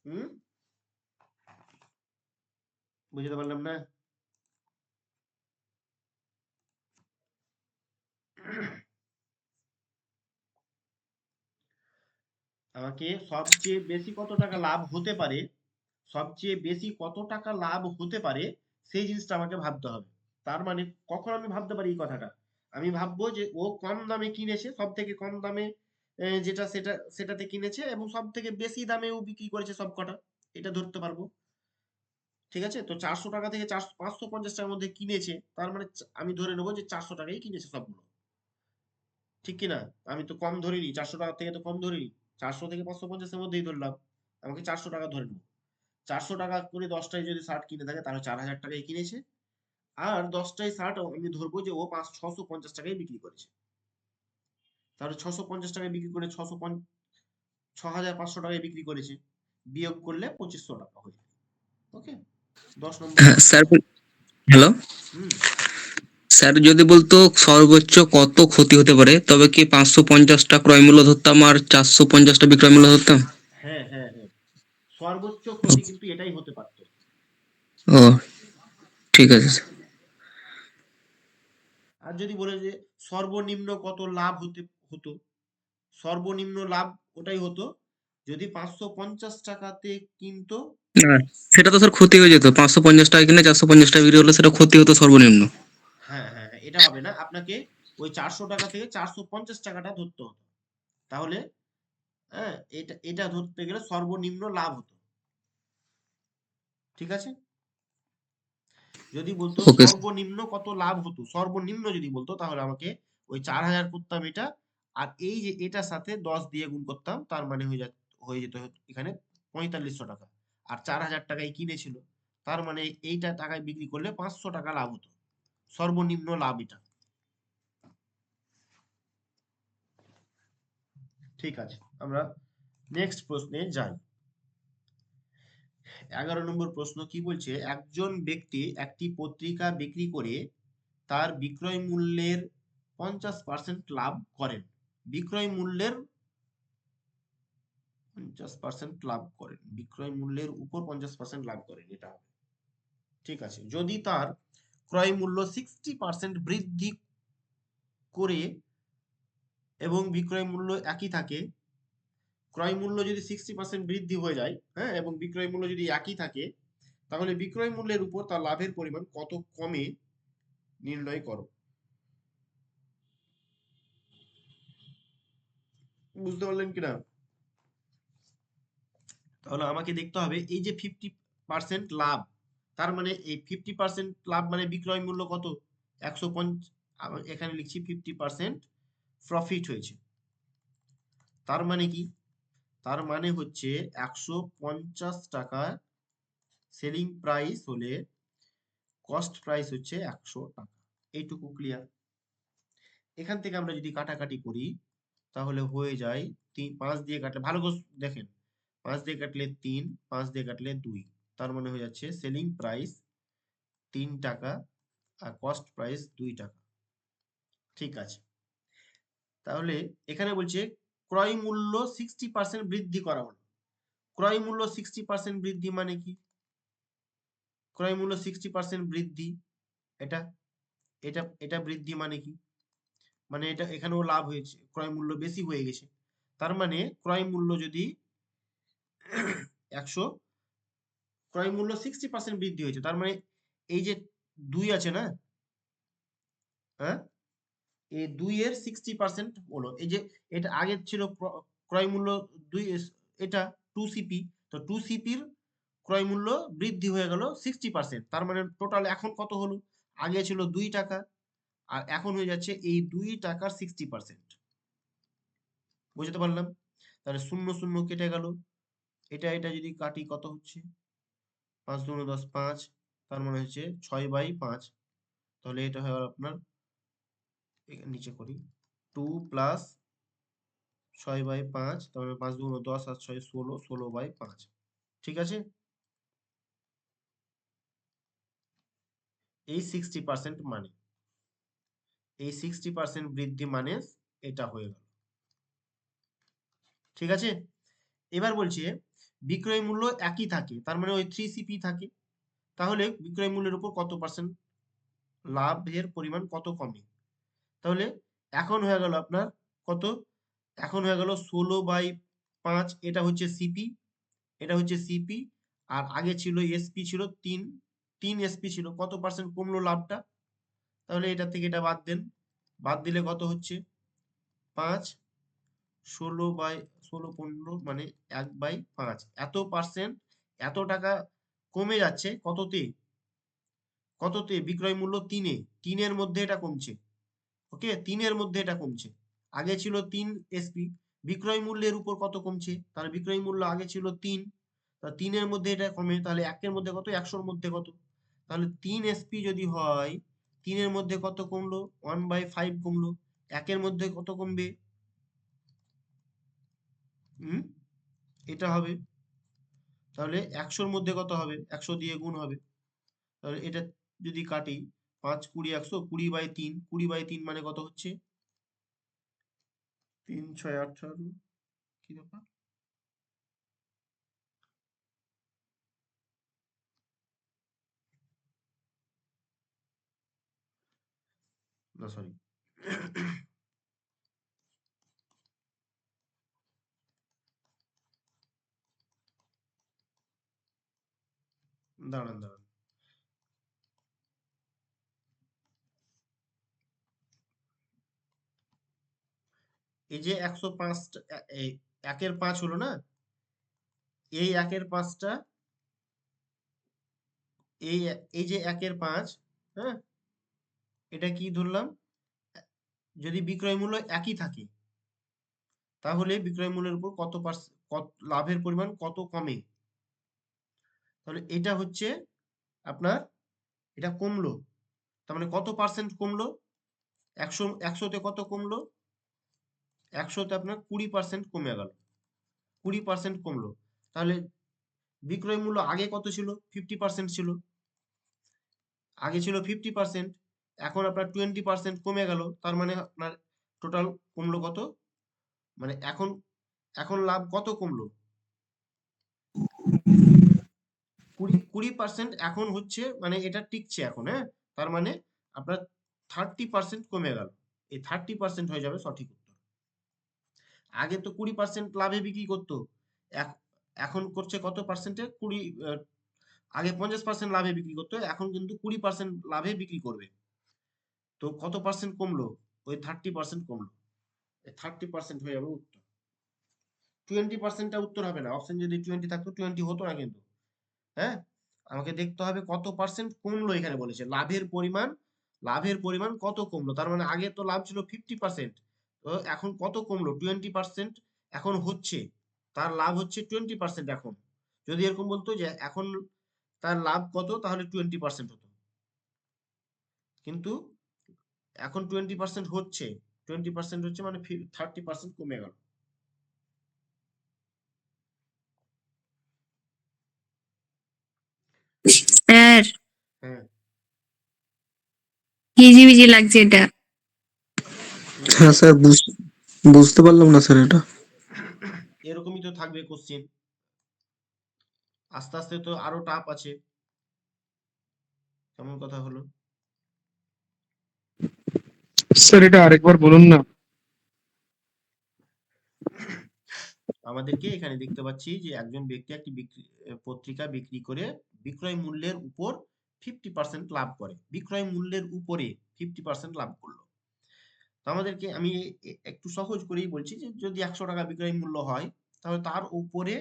হুম, বুঝতে পারলাম না? আমাকে সবচেয়ে বেশি কত টাকা লাভ হতে পারে, সবচেয়ে বেশি কত টাকা লাভ হতে পারে সেই জিনিসটা আমাকে ভাবতে হবে। তার মানে কখন আমি ভাবতে পারি এই কথাটা? আমি ভাববো যে ও কম দামে কিনেছে, সব থেকে কম দামে যেটা সেটাতে কিনেছে, এবং সব থেকে বেশি দামে ও বিক্রি করেছে সব কটা, এটা ধরতে পারবো। ঠিক আছে, তো 400 টাকা থেকে 550 টাকার মধ্যে কিনেছে, তার মানে আমি ধরে নেবো যে 400 টাকাই কিনেছে সবগুলো, ঠিক কিনা? আমি তো কম ধরিনি, 400 টাকা থেকে তো কম ধরিনি, 400 থেকে 550 এর মধ্যেই ধরলাম। আমাকে 400 টাকা ধরে নেবো। 400 টাকা করে 10টাই যদি শার্ট কিনে থাকে, তাহলে 4000 টাকায় কিনেছে। আর 10টাই শার্ট আমি ধরবো যে ও 650 টাকায় বিক্রি করেছে। তাহলে 650 টাকায় বিক্রি করে 6500 টাকায় বিক্রি করেছে, বিয়োগ করলে 2500 টাকা হয়ে যায়। ওকে, 10 নম্বর হ্যাঁ প্রশ্ন। স্যার। হ্যালো হুম, স্যার, যদি বলতো সর্বোচ্চ কত ক্ষতি হতে পারে, তবে কি 550টা ক্রয় মূল্য ধরতাম আর 450টা বিক্রয় মূল্য ধরতাম? হ্যাঁ হ্যাঁ হ্যাঁ, সর্বোচ্চ ক্ষতি কিন্তু এটাই হতে পারতো। ও, ঠিক আছে স্যার। আর যদি বলে যে সর্বনিম্ন কত লাভ হতে হতো, সর্বনিম্ন লাভ ওটাই হতো যদি 550 টাকাতে কিনতো। না, সেটা তো স্যার ক্ষতি হয়ে যেত। 550 টাকা কিনে 450 টাকা বিক্রি হলে সেটা ক্ষতি হতো সর্বনিম্ন। হ্যাঁ হ্যাঁ হ্যাঁ, এটা হবে না, আপনাকে ওই 400 টাকা থেকে 450 টাকাটা ধরতে হতো। তাহলে হ্যাঁ, এটা এটা ধরতে গেলে সর্বনিম্ন লাভ হতো। ঠিক আছে, যদি বলতো ওকে স্যার। সর্বনিম্ন কত লাভ হতো, সর্বনিম্ন যদি বলতো, তাহলে আমাকে ওই 4000 করতাম এটা, আর এই যে এটার সাথে 10 দিয়ে গুণ করতাম, তার মানে হয়ে যেত এখানে 4500 টাকা। আর 4000 টাকায় কিনেছিল, তার মানে এইটা টাকায় বিক্রি করলে 500 টাকা লাভ হতো। সর্বনিম্ন লাভ এটা। ঠিক আছে, আমরা নেক্সট প্রশ্নে যাই। 11 নম্বর প্রশ্ন কি বলছে? একজন ব্যক্তি একটি পত্রিকা বিক্রি করে তার বিক্রয় মূল্যের 50% লাভ করেন। বিক্রয় মূল্যের 50% লাভ করেন, বিক্রয় মূল্যের উপর 50% লাভ করেন, এটা হবে। ঠিক আছে, যদি তার ক্রয় মূল্য 60% বৃদ্ধি করে এবং বিক্রয় মূল্য একই থাকে, ক্রয় মূল্য যদি 60% বৃদ্ধি হয়ে যায়, হ্যাঁ, এবং বিক্রয় মূল্য যদি একই থাকে, তাহলে বিক্রয় মূল্যের উপর তার লাভের পরিমাণ কত কমে নির্ণয় করো। বুঝতে পারলেন কিনা? তাহলে আমাকে দেখতে হবে এই যে 50% লাভ, তার মানে এই 50% লাভ মানে বিক্রয় মূল্য কত? 150, এখানে লিখছি 50% প্রফিট হয়েছে। তার মানে কি? তার মানে হচ্ছে 150 টাকা সেলিং প্রাইস হলে কস্ট প্রাইস হচ্ছে 100 টাকা। এইটুকু ক্লিয়ার? এখান থেকে আমরা যদি কাটাকাটি করি তাহলে হয়ে যায় 5 দিয়ে কাটলে ভালো করে দেখেন, 5 দিয়ে কাটলে 3, 5 দিয়ে কাটলে 2, তার মানে হয়ে যাচ্ছে সেলিং প্রাইস 3 টাকা আর কস্ট প্রাইস 2 টাকা। ঠিক আছে, তাহলে এখানে বলছে ক্রয় মূল্য 60% বৃদ্ধি করা হলো। ক্রয় মূল্য 60% বৃদ্ধি মানে কি? ক্রয় মূল্য 60% বৃদ্ধি, এটা এটা এটা বৃদ্ধি মানে কি? মানে এটা এখানেও লাভ হয়েছে, ক্রয় মূল্য বেশি হয়ে গেছে। তার মানে ক্রয় মূল্য যদি 100, ক্রয় মূল্য 60% বৃদ্ধি হয়েছে, তার মানে এই যে 2 আছে না, হ্যাঁ, এই 2 এর 60% হলো। এই যে এটা আগে ছিল ক্রয় মূল্য 2, এটা 2 সিপি, তো 2 সিপির ক্রয় মূল্য বৃদ্ধি হয়ে গেল 60%, তার মানে টোটাল এখন কত হলো? আগে ছিল 2 টাকা আর এখন হয়ে যাচ্ছে এই 2 টাকার 60%। বুঝতে পারলাম? তাহলে 0 0 কেটে গেল, এটা যদি কাটি কত হচ্ছে? 5 2 10 5, তার মানে হচ্ছে 6/5। তাহলে এটা হয়ে গেল আপনার, নিচে করি 2 প্লাস 6/5, তাহলে 5 2 10 আর 6 16, 16/5। ঠিক আছে, এই 60% মানে, এই 60% বৃদ্ধি মানে এটা হয়ে গেল। ঠিক আছে, এবার বলছে বিক্রয় মূল্য একই থাকে, তার মানে ওই 3 সিপি থাকে, তাহলে বিক্রয় মূল্যের উপর কত পার্সেন্ট লাভের পরিমাণ কত কমে? তাহলে এখন হয়ে গেল আপনার কত? এখন হয়ে গেল 16/5, এটা হচ্ছে সিপি, এটা হচ্ছে সিপি, আর আগে ছিল এসপি ছিল 3 এসপি ছিল, কত পার্সেন্ট কমলো লাভটা? তাহলে এটা থেকে এটা বাদ দেন, বাদ দিলে কত হচ্ছে? 5 16/16 15 মানে 1/5, এত পার্সেন্ট, এত টাকা কমে যাচ্ছে কততে? কততে? বিক্রয় মূল্য 3-এ, 3-এর মধ্যে এটা কমছে। ওকে, 3-এর মধ্যে এটা কমছে। আগে ছিল 3 এসপি, বিক্রয় মূল্যের উপর কত কমছে? তাহলে বিক্রয় মূল্য আগে ছিল 3, তা 3-এর মধ্যে এটা কমে, তাহলে 1-এর মধ্যে কত? 100-র মধ্যে কত? তাহলে 3 এসপি যদি হয়, 3-এর মধ্যে কত কমলো? 1/5 কমলো। 1-এর মধ্যে কত কমবে? এটা হবে। তাহলে 100-র মধ্যে কত হবে? 100 দিয়ে গুণ হবে। তাহলে এটা যদি কাটি 5 20 100, 20/3, 20/3 মানে কত হচ্ছে? 3 6 18, কি ব্যাপার? না সরি, দাঁড়ান দাঁড়ান, এই যে 105, এই 1-এর 5 হলো না, এই 1-এর 5টা, এই এই যে 1-এর 5, হ্যাঁ, এটা কি ধরলাম? যদি বিক্রয় মূল্য একই থাকে তাহলে বিক্রয় মূল্যের উপর কত লাভের পরিমাণ কত কমে? তাহলে এটা হচ্ছে আপনার, এটা কমলো, তার মানে কত পার্সেন্ট কমলো? 100-তে কত কমলো? 100-তে আপনার 20% কমে গেল, 20% কমলো। তাহলে বিক্রয় মূল্য আগে কত ছিল? 50% ছিল, আগে ছিল 50%, এখন আপনার 20% কমে গেল, তার মানে আপনার টোটাল কমলো কত? মানে এখন এখন লাভ কত কমলো? 20% এখন হচ্ছে, মানে এটা টিকছে এখন, হ্যাঁ, তার মানে আপনার 30% কমে গেল, এই 30% হয়ে যাবে সঠিক উত্তর। আগে তো 20% লাভে বিক্রি করতো, এখন করছে কত পার্সেন্টে? আগে 50% লাভে বিক্রি করতো, এখন কিন্তু 20% লাভে বিক্রি করবে। তো কত পার্সেন্ট কমলো? ওই 30% কমলো, 30% হয়ে যাবে উত্তর। 20%টা উত্তর হবে না, অপশন যদি 20 থাকতো 20 হতো না কিন্তু, হ্যাঁ, আমাকে দেখতে হবে কত পার্সেন্ট কমলো। এখানে বলেছে লাভের পরিমাণ কত কমলো, তার মানে আগে তো লাভ ছিল 50%, তো এখন কত কমলো? 20% এখন হচ্ছে, তার লাভ হচ্ছে 20% এখন। যদি এরকম বলতো যে এখন তার লাভ কত, তাহলে 20% হতো, কিন্তু এখন 20% হচ্ছে, 20% হচ্ছে মানে 30% কমে গেল। স্যার, হ্যাঁ, হিজিবিজি লাগছে এটা। হ্যাঁ স্যার, বুঝতে পারলাম না স্যার এটা। এরকমই তো থাকবে কোশ্চেন, আস্তে আস্তে তো আরো টাফ আছে। কেমন কথা হলো? স্যার এটা আরেকবার বলুন না। আমাদেরকে এখানে দেখতে পাচ্ছি যে একজন ব্যক্তি একটি পত্রিকা বিক্রি করে বিক্রয় মূল্যের উপর 50% লাভ করে, বিক্রয় মূল্যের উপরে 50% লাভ করলো। তো আমাদেরকে আমি একটু সহজ করেই বলছি যে যদি 100 টাকা বিক্রয় মূল্য হয়, তাহলে তার উপরে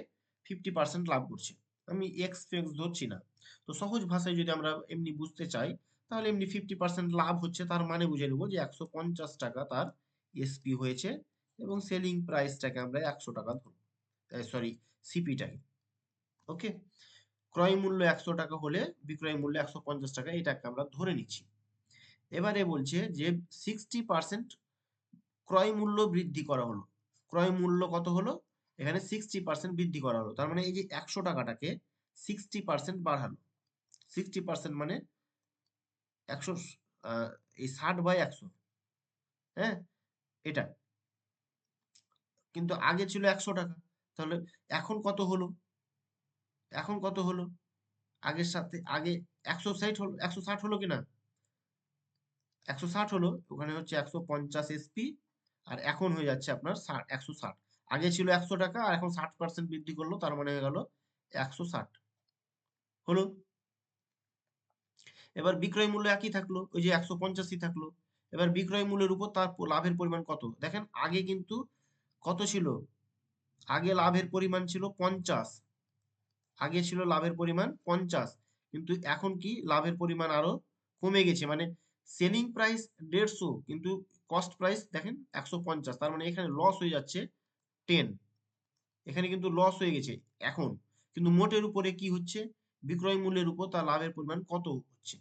50% লাভ করছে। আমি এক্স ফেক্স ধরছি না। তো সহজ ভাষায় যদি আমরা এমনি বুঝতে চাই, তাহলে এমনি 50% লাভ হচ্ছে, তার মানে বুঝে নেবো যে 150 টাকা তার এসপি হয়েছে, এবং সেলিং প্রাইসটাকে আমরা 100 টাকা ধরবো, সরি, সিপিটাকে। ওকে, ক্রয় মূল্য 100 টাকা হলে বিক্রয় মূল্য 150 টাকা, এটাকে আমরা ধরে নিচ্ছি। এবারে বলছে যে 60% ক্রয় মূল্য বৃদ্ধি করা হলো। ক্রয় মূল্য কত হলো? এখানে 60% বৃদ্ধি করা হলো, তার মানে এই যে 100 টাকাটাকে 60% বাড়ালো। 60% মানে 100, এই 60/100, হ্যাঁ, এটা কিন্তু আগে ছিল 100 টাকা, তাহলে এখন কত হলো? এখন কত হলো? আগের সাথে আগে 160 হলো, 160 হলো কিনা? 160 হলো, ওখানে হচ্ছে 150 এসপি, আর এখন হয়ে যাচ্ছে আপনার 160। আগে ছিল 100 টাকা, আর এখন 60% বৃদ্ধি করলো, তার মানে হয়ে গেল 160 হলো। এবার বিক্রয় মূল্য একই থাকলো, ওই যে 150ই থাকলো। এবার বিক্রয় মূল্যের উপর তার লাভের পরিমাণ কত? দেখেন আগে কিন্তু কত ছিল? আগে লাভের পরিমাণ ছিল 50, আগে ছিল লাভের পরিমাণ 50, কিন্তু এখন কি লাভের পরিমাণ আরো কমে গেছে, মানে সেলিং প্রাইস 150, কিন্তু কস্ট প্রাইস দেখেন 150, তার মানে এখানে লস হয়ে যাচ্ছে 10, এখানে কিন্তু লস হয়ে গেছে এখন। কিন্তু মোটের উপরে কি হচ্ছে? বিক্রয় মূল্যের উপর তার লাভের পরিমাণ কত হচ্ছে?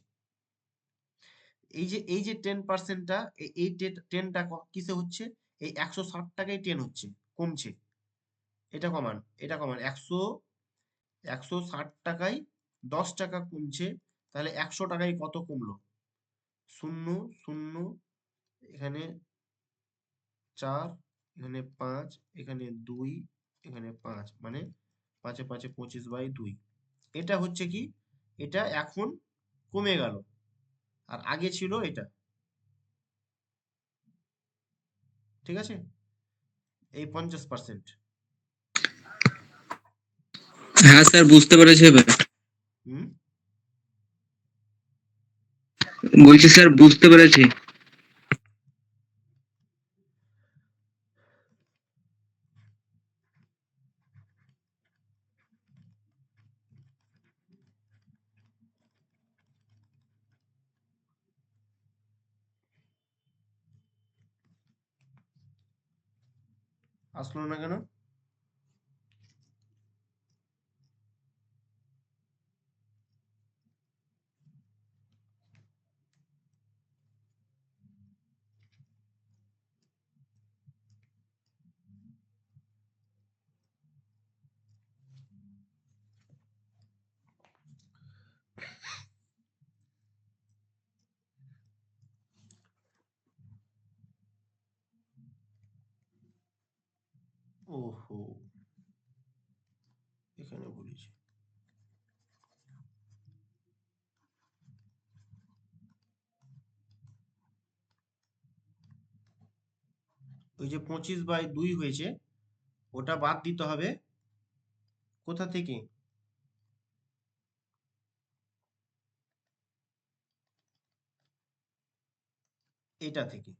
এই যে 10%টা, এই 10টা কিসে হচ্ছে? এই 160 টাকায় 10 হচ্ছে, কমছে। এটা কমান, এটা কমান, 160 টাকায় 10 টাকা কমছে, তাহলে 100 টাকায় কত কমলো? শূন্য, শূন্য, এখানে 4, এখানে 5, এখানে 2, এখানে 5, মানে 5 এ 5 এ 25/2। এটা হচ্ছে কি? এটা এখন কমে গেল, আর আগে ছিল এটা। ঠিক আছে, এই 50%। হ্যাঁ স্যার, বুঝতে পেরেছি এবার। হুম, বলছি স্যার, বুঝতে পেরেছি। আসলো না কেন? ওহো, এখানে বলেছি। ওই যে 25/2 হয়েছে ওটা বাদ দিতে হবে কোথা থেকে? এটা থেকে,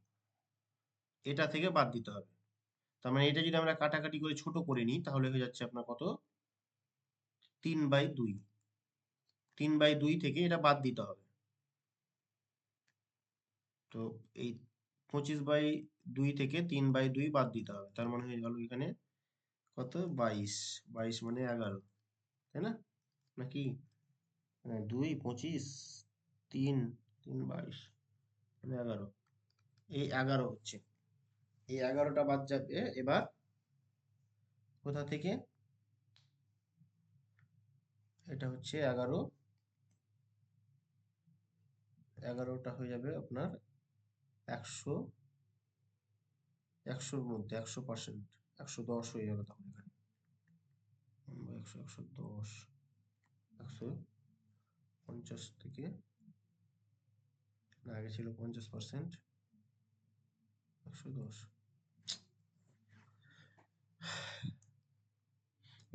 এটা থেকে বাদ দিতে হবে। তার মানে এটা যদি আমরা কাটাকাটি করে ছোট করে নিই তাহলে হয়ে যাচ্ছে আপনার কত? 3/2। 3/2 থেকে এটা বাদ দিতে হবে। তো এই 25/2 থেকে 3/2 বাদ দিতে হবে, তার মানে হয়ে গেল এখানে কত? 22। 22 মানে 11, তাই না? নাকি 2 25 3 3 22 মানে 11। এই 11 হচ্ছে, এই 11টা বাদ যাবে এবার কোথা থেকে? এটা হচ্ছে 11, 11টা হয়ে যাবে আপনার 100, 100-র মধ্যে 100%, 110 হয়ে গেল তখন এখানে 100, 110, 150 থেকে, না আগে ছিল 50%, 110।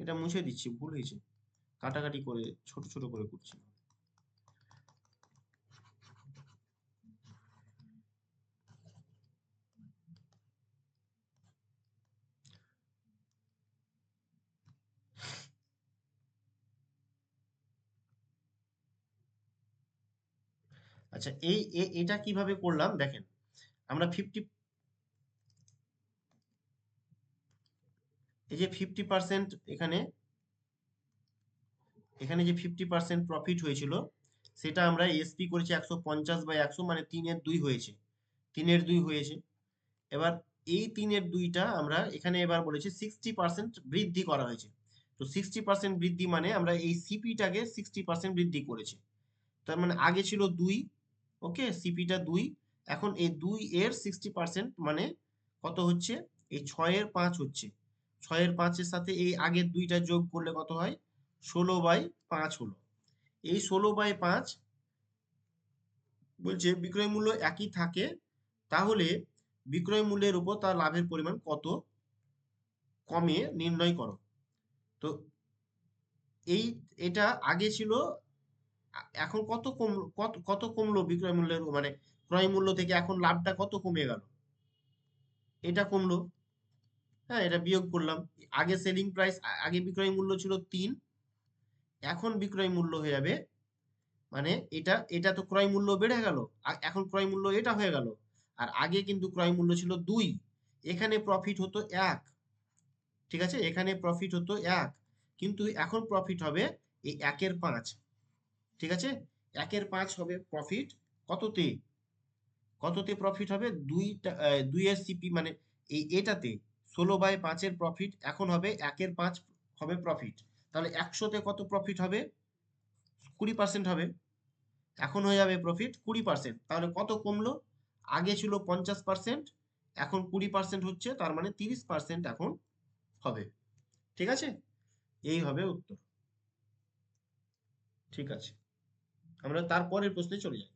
এটা মুছে দিচ্ছি, ভুল হয়েছে, কাটাকাটি করে ছোট ছোট করে করছি। আচ্ছা এটা কিভাবে করলাম দেখেন, আমরা 50, এই যে 50% এখানে, এখানে যে 50% প্রফিট হয়েছিল সেটা আমরা এসপি করেছি 150/100, মানে 3/2 হয়েছে, 3/2 হয়েছে। এবার এই 3/2টা আমরা এখানে এবার বলেছি 60% বৃদ্ধি করা হয়েছে। তো 60% বৃদ্ধি মানে আমরা এই সিপিটাকে 60% বৃদ্ধি করেছি। তার মানে আগে ছিল 2, ওকে, সিপিটা 2, এখন এই 2 এর 60% মানে কত হচ্ছে? এই 6/5 হচ্ছে। 6/5-এর সাথে এই আগের 2টা যোগ করলে কত হয়? 16/5 হলো। এই 16/5 বলছে বিক্রয় মূল্য একই থাকে, তাহলে বিক্রয় মূল্যের উপর তার লাভের পরিমাণ কত কমে নির্ণয় করো। তো এই এটা আগে ছিল, এখন কত কমলো, কত কমলো বিক্রয় মূল্যের, মানে ক্রয় মূল্য থেকে এখন লাভটা কত কমে গেল? এটা কমলো। হ্যাঁ, এটা বিয়োগ করলাম। আগে সেলিং প্রাইস, আগে বিক্রয় মূল্য ছিল 3, এখন বিক্রয় মূল্য হয়ে যাবে, মানে এটা তো ক্রয় মূল্য বেড়ে গেল, এখন ক্রয় মূল্য এটা হয়ে গেল। আর আগে কিন্তু ক্রয় মূল্য ছিল 2, এখানে প্রফিট হতো 1, ঠিক আছে, এখানে প্রফিট হতো 1, কিন্তু এখন প্রফিট হবে এই 1/5, ঠিক আছে, 1/5 হবে প্রফিট। কততে? কততে প্রফিট হবে? 2 এর সিপি, মানে এটাতে 16/5-এর প্রফিট এখন হবে 1/5 হবে প্রফিট। তাহলে 100-তে কত প্রফিট হবে? 20% হবে, এখন হয়ে যাবে প্রফিট 20%। তাহলে কত কমলো? আগে ছিল 50%, এখন 20% হচ্ছে, তার মানে 30% এখন হবে, ঠিক আছে, এই হবে উত্তর। ঠিক আছে, আমরা তারপরের প্রশ্নে চলে যাই।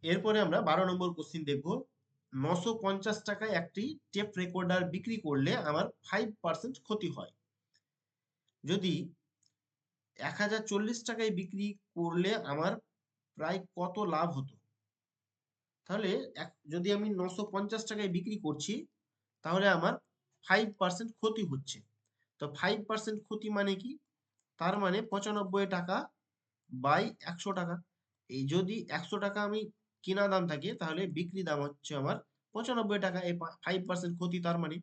এরপরে আমরা 12 নম্বর কোশ্চিন দেখব। 950 টাকায় একটি টেপ রেকর্ডার বিক্রি করলে আমার 5% ক্ষতি হয়। যদি 1040 টাকায় বিক্রি করলে আমার প্রায় কত লাভ হতো? তাহলে যদি আমি 950 টাকায় বিক্রি করছি তাহলে আমার 5% ক্ষতি হচ্ছে। তো 5% ক্ষতি মানে কি? তার মানে 95 টাকা বাই 100 টাকা। এই যদি 100 টাকা আমি কেনা দাম থাকে তাহলে বিক্রি দাম হচ্ছে আমার 95 টাকা, এই 5% ক্ষতি তার মানে।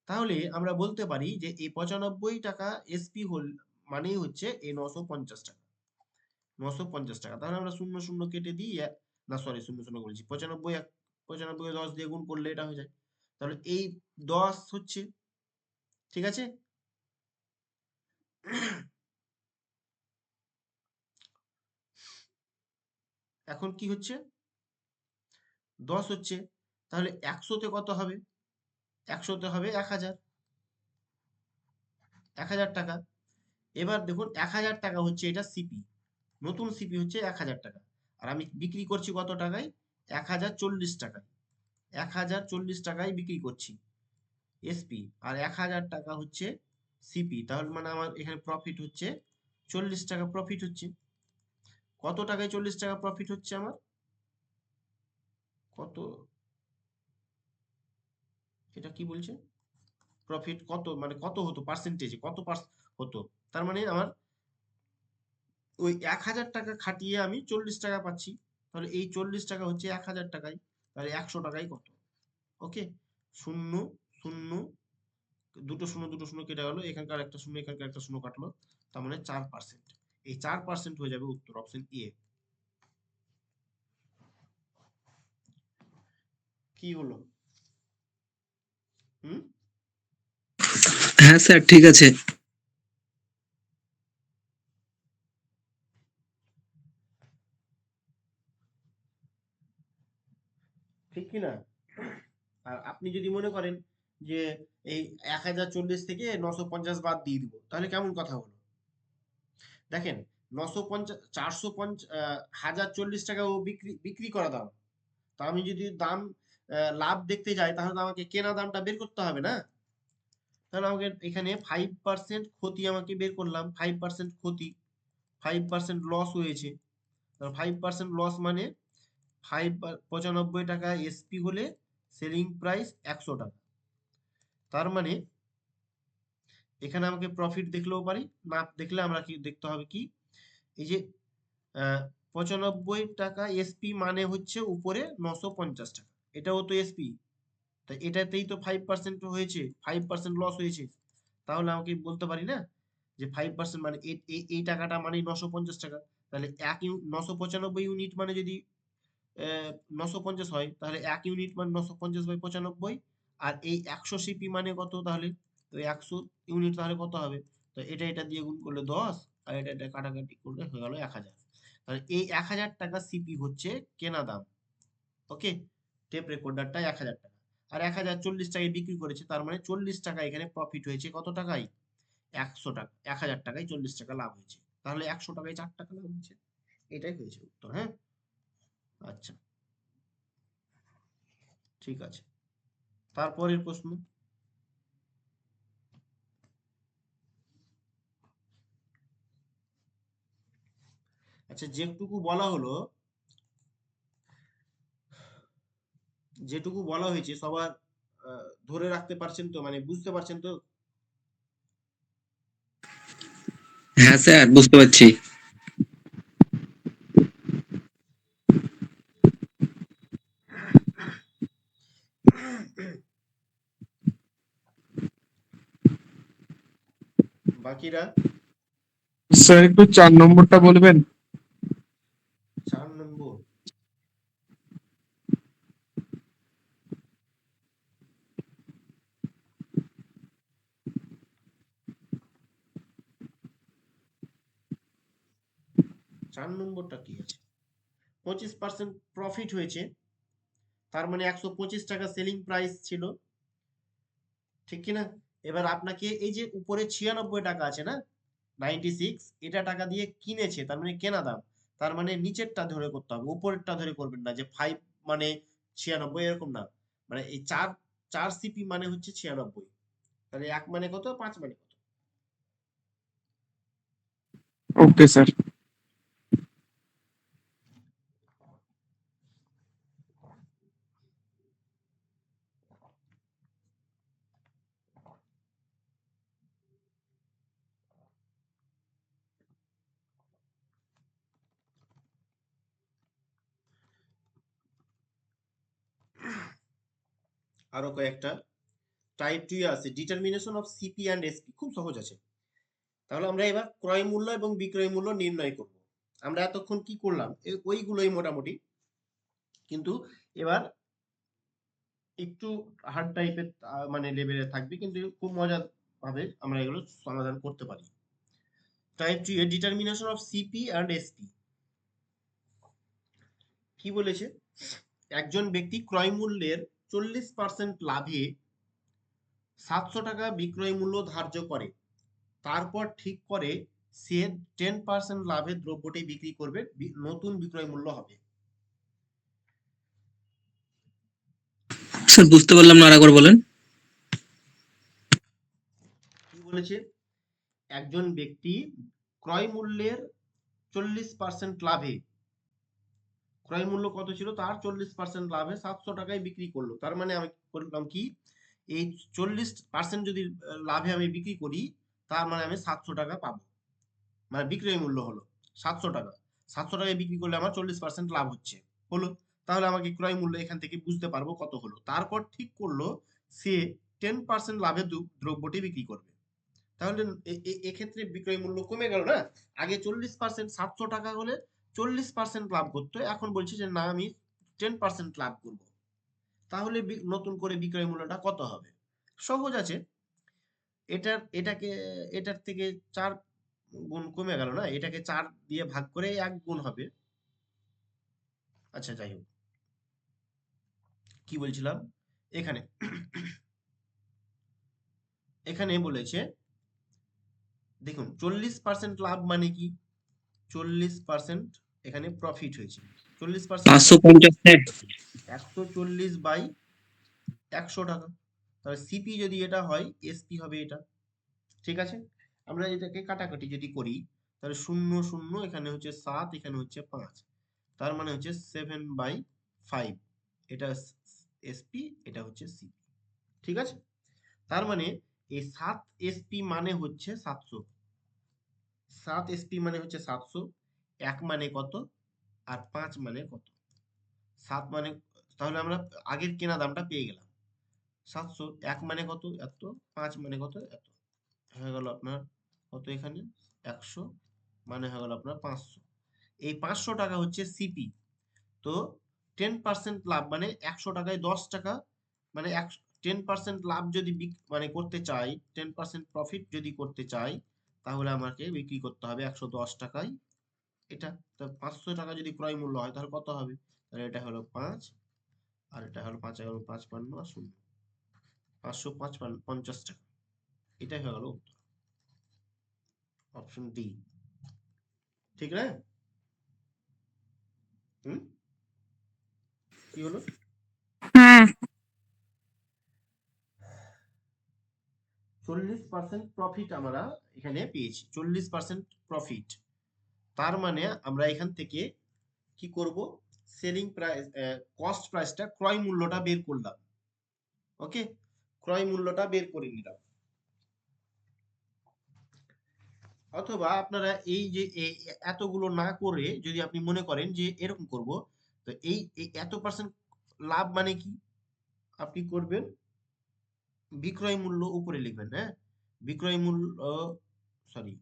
তাহলে আমরা বলতে পারি যে এই 95 টাকা এসপি মানেই হচ্ছে এই 950 টাকা। 950 টাকা, তাহলে আমরা 0 0 কেটে দিই, না সরি 0 0 বলছি, 95 95 10 দিয়ে গুণ করলে এটা হয়ে যায়। তাহলে এই 10 হচ্ছে, ঠিক আছে। এখন কি হচ্ছে? 10 হচ্ছে, তাহলে 100-তে কত হবে? 100-তে হবে 1000, 1000 টাকা। এবার দেখুন 1000 টাকা হচ্ছে এটা সিপি, নতুন সিপি হচ্ছে 1000 টাকা, আর আমি বিক্রি করছি কত টাকায়? 1040 টাকায়, 1040 টাকায় বিক্রি করছি এসপি, আর 1000 টাকা হচ্ছে সিপি। তাহলে মানে আমার এখানে প্রফিট হচ্ছে 40 টাকা প্রফিট হচ্ছে। কত টাকায় 40 টাকা প্রফিট হচ্ছে আমার? কত, এটা কি বলছে? প্রফিট কত মানে কত হতো পার্সেন্টেজে, কত হতো? তার মানে আমার ওই 1000 টাকা খাটিয়ে আমি 40 টাকা পাচ্ছি। তাহলে এই 40 টাকা হচ্ছে 1000 টাকায়, তাহলে 100 টাকায় কত? ওকে, শূন্য শূন্য, দুটো শূন্য দুটো শূন্য কেটে গেল, এখানকার একটা শূন্য এখানকার একটা শূন্য কাটলো, তার মানে 4%। এই 4% হয়ে যাবে উত্তর, অপশন এ। কি হলো? হুম, হ্যাঁ স্যার, ঠিক আছে। ঠিক কি না? আর আপনি যদি মনে করেন যে এই 1040 থেকে 950 বাদ দিয়ে দিব, তাহলে কেমন কথা হলো? দেখেন, 950 450 1040 টাকা ও বিক্রি বিক্রি করা দাম। তা আমি যদি দাম লাভ দেখতে যাই, তাহলে তো আমাকে কেনা দামটা বের করতে হবে না? তাহলে আমাকে এখানে 5% ক্ষতি আমাকে বের করলাম, 5% ক্ষতি, 5% লস হয়েছে। 5% লস মানে 95 টাকা এসপি হলে সেলিং প্রাইস 100 টাকা। তার মানে এখানে আমাকে প্রফিট দেখলেও পারি, না দেখলে আমরা কি দেখতে হবে, কি এই যে 95 টাকা এসপি মানে হচ্ছে উপরে 950 টাকা, এটাও তো এসপি, তাই এটাতেই তো 5% হয়েছে, 5% লস হয়েছে। তাহলে আমাকে বলতে পারি না যে 5% মানে এই টাকাটা মানে 950 টাকা। তাহলে 995 ইউনিট মানে যদি 950 হয়, তাহলে 1 ইউনিট মানে 950/95। আর এই 100 সিপি মানে কত তাহলে? তো 100 ইউনিট তাহলে কত হবে? তো এটা দিয়ে গুণ করলে 10, আর এটা কাটাকাটি করলে হয়ে গেল 1000। তাহলে এই 1000 টাকা সিপি হচ্ছে কেনা দাম। ওকে, টেপ রেকর্ডারটা 1000 টাকা, আর 1040 টাকায় বিক্রি করেছে, তার মানে 40 টাকা এখানে প্রফিট হয়েছে। কত টাকায়? 100 টাকা, 1000 টাকায় 40 টাকা লাভ হয়েছে, তাহলে 100 টাকায় 4 টাকা লাভ হয়েছে। এটাই হয়েছে উত্তর। হ্যাঁ, আচ্ছা, ঠিক আছে। তারপরের প্রশ্ন, আচ্ছা যেটুকু বলা হয়েছে সবার ধরে রাখতে পারছেন তো, মানে বুঝতে পারছেন তো? হ্যাঁ স্যার, বুঝতে পারছি। বাকিরা স্যার একটু 4 নম্বরটা বলবেন? 4 নম্বর, চার নম্বরটা কি আছে? 25% প্রফিট হয়েছে, তার মানে 125 টাকা সেলিং প্রাইস ছিল, ঠিক কিনা? এবার আপনাকে এই যে উপরে 96 টাকা আছে না, 96, এটা টাকা দিয়ে কিনেছে, তার মানে কেনা দাম। তার মানে নিচেরটা ধরে করতে হবে, উপরেরটা ধরে করবেন না, যে 5 মানে 96 এরকম না। মানে এই 4 সিপি মানে হচ্ছে 96, তাহলে 1 মানে কত, 5 মানে কত? Okay sir. আরো কয়েকটা টাইপ 2 আছে, determination of CP and SP, খুব সহজ আছে। তাহলে আমরা এবার ক্রয় মূল্য এবং বিক্রয় মূল্য নির্ণয় করব। আমরা এতক্ষণ কি করলাম, ওইগুলোই মোটামুটি, কিন্তু এবার একটু হার্ড টাইপের মানে লেভেলে থাকবে, কিন্তু খুব মজার ভাবে আমরা এগুলো সমাধান করতে পারি। টাইপ 2 এর determination of CP and SP কি বলেছে? একজন ব্যক্তি ক্রয় মূল্যের 40% লাভে 700 টাকা বিক্রয় মূল্য ধার্য করে, তারপর ঠিক করে সে 10% লাভে দ্রব্যটি বিক্রি করবে, নতুন বিক্রয় মূল্য হবে। স্যার বুঝতে পারলাম না, আরেকবার বলেন। কি বলেছে, একজন ব্যক্তি ক্রয় মূল্যের 40% লাভে, ক্রয় মূল্য কত ছিল তার 40% লাভে 700 টাকায় বিক্রি করলো। তার মানে আমি করলাম কি, এই 40% যদি লাভে আমি বিক্রি করি, তার মানে আমি 700 টাকা পাবো, মানে বিক্রয় মূল্য হলো 700 টাকা। 700 টাকায় বিক্রি করলে আমার 40% লাভ হচ্ছে, হলো। তাহলে আমাকে ক্রয় মূল্য এখান থেকে বুঝতে পারবো কত হলো। তারপর ঠিক করলো সে 10% লাভে দ্রব্যটি বিক্রি করবে। তাহলে এক্ষেত্রে বিক্রয় মূল্য কমে গেল না। আগে 40%, 700 টাকা হলে 40% লাভ করতো, এখন বলছে যে না আমি 10% লাভ করব। তাহলে নতুন করে বিক্রয় মূল্যটা কত হবে? সহজ আছে, এটার থেকে 4 গুণ কমে গেল না, এটাকে 4 দিয়ে ভাগ করে 1 গুণ হবে। আচ্ছা যাই হোক, কি বলছিলাম, এখানে এখানে বলেছে দেখুন 40% লাভ মানে কি, 40% এখানে প্রফিট হয়েছে। 40% 550 স্যার। 140 বাই 100 টাকা। তাহলে সিপি যদি এটা হয়, এসপি হবে এটা। ঠিক আছে, আমরা এটাকে কাটাকাটি যদি করি, তাহলে 0 0, এখানে হচ্ছে 7, এখানে হচ্ছে 5, তার মানে হচ্ছে 7/5। এটা এসপি, এটা হচ্ছে সিপি। ঠিক আছে, তার মানে এই 7 এসপি মানে হচ্ছে 700, 7 এসপি মানে হচ্ছে 700, 1 মানে কত আর 5 মানে কত। 7 মানে, তাহলে আমরা আগের কেনা দামটা পেয়ে গেলাম 700, 1 মানে কত এত, 5 মানে কত এত, হয়ে গেল আপনার কত এখানে 100, মানে হয়ে গেল আপনার 500। এই 500 টাকা হচ্ছে সিপি। তো 10% লাভ মানে 100 টাকায় 10 টাকা, মানে 10% লাভ যদি মানে করতে চাই, 10% প্রফিট যদি করতে চাই, তাহলে আমাকে বিক্রি করতে হবে 110 টাকায় এটা। তো 500 টাকা যদি ক্রয় মূল্য হয় তাহলে কত হবে, তাহলে এটা হলো 5, আর এটা হলো 5 এগারো 55 আর 0, 550 টাকা। এটাই হয়ে গেল উত্তর, অপশন ডি। ঠিক না? হুম, কি হলো? হ্যাঁ 40% প্রফিট আমরা এখানে পেয়েছি, 40% প্রফিট। তার মানে আমরা এখান থেকে কি করব, সেলিং প্রাইস, কস্ট প্রাইসটা, ক্রয় মূল্যটা বের করলাম। ওকে, ক্রয় মূল্যটা বের করে নিলাম। অথবা আপনারা এই যে এতগুলো না করে যদি আপনি মনে করেন যে এরকম করব, তো এই এত পার্সেন্ট লাভ মানে কি, আপনি করবেন বিক্রয় মূল্য উপরে লিখবেন। হ্যাঁ, বিক্রয় মূল্য, সরি,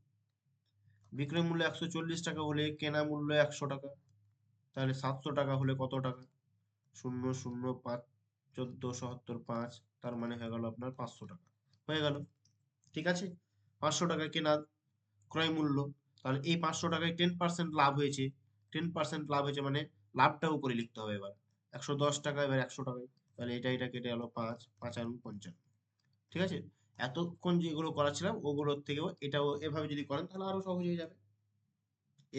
বিক্রয় মূল্য 140 টাকা হলে কেনা মূল্য 100 টাকা, তাহলে 700 টাকা হলে কত টাকা, 0 0 5 14 77 5, তার মানে হয়ে গেল আপনার 500 টাকা হয়ে গেল। ঠিক আছে, 500 টাকা কেনা ক্রয় মূল্য, তাহলে এই 500 টাকায় 10% লাভ হয়েছে, 10% লাভ হয়েছে মানে লাভটা উপরে লিখতে হবে। এবার 110 টাকা, এবার 100 টাকায়, তাহলে এটা কেটে গেল 5 5 আর 55। ঠিক আছে, এতক্ষণ যেগুলো করাছিলাম ওগুলোর থেকেও এটাও এভাবে যদি করেন তাহলে আরো সহজ হয়ে যাবে,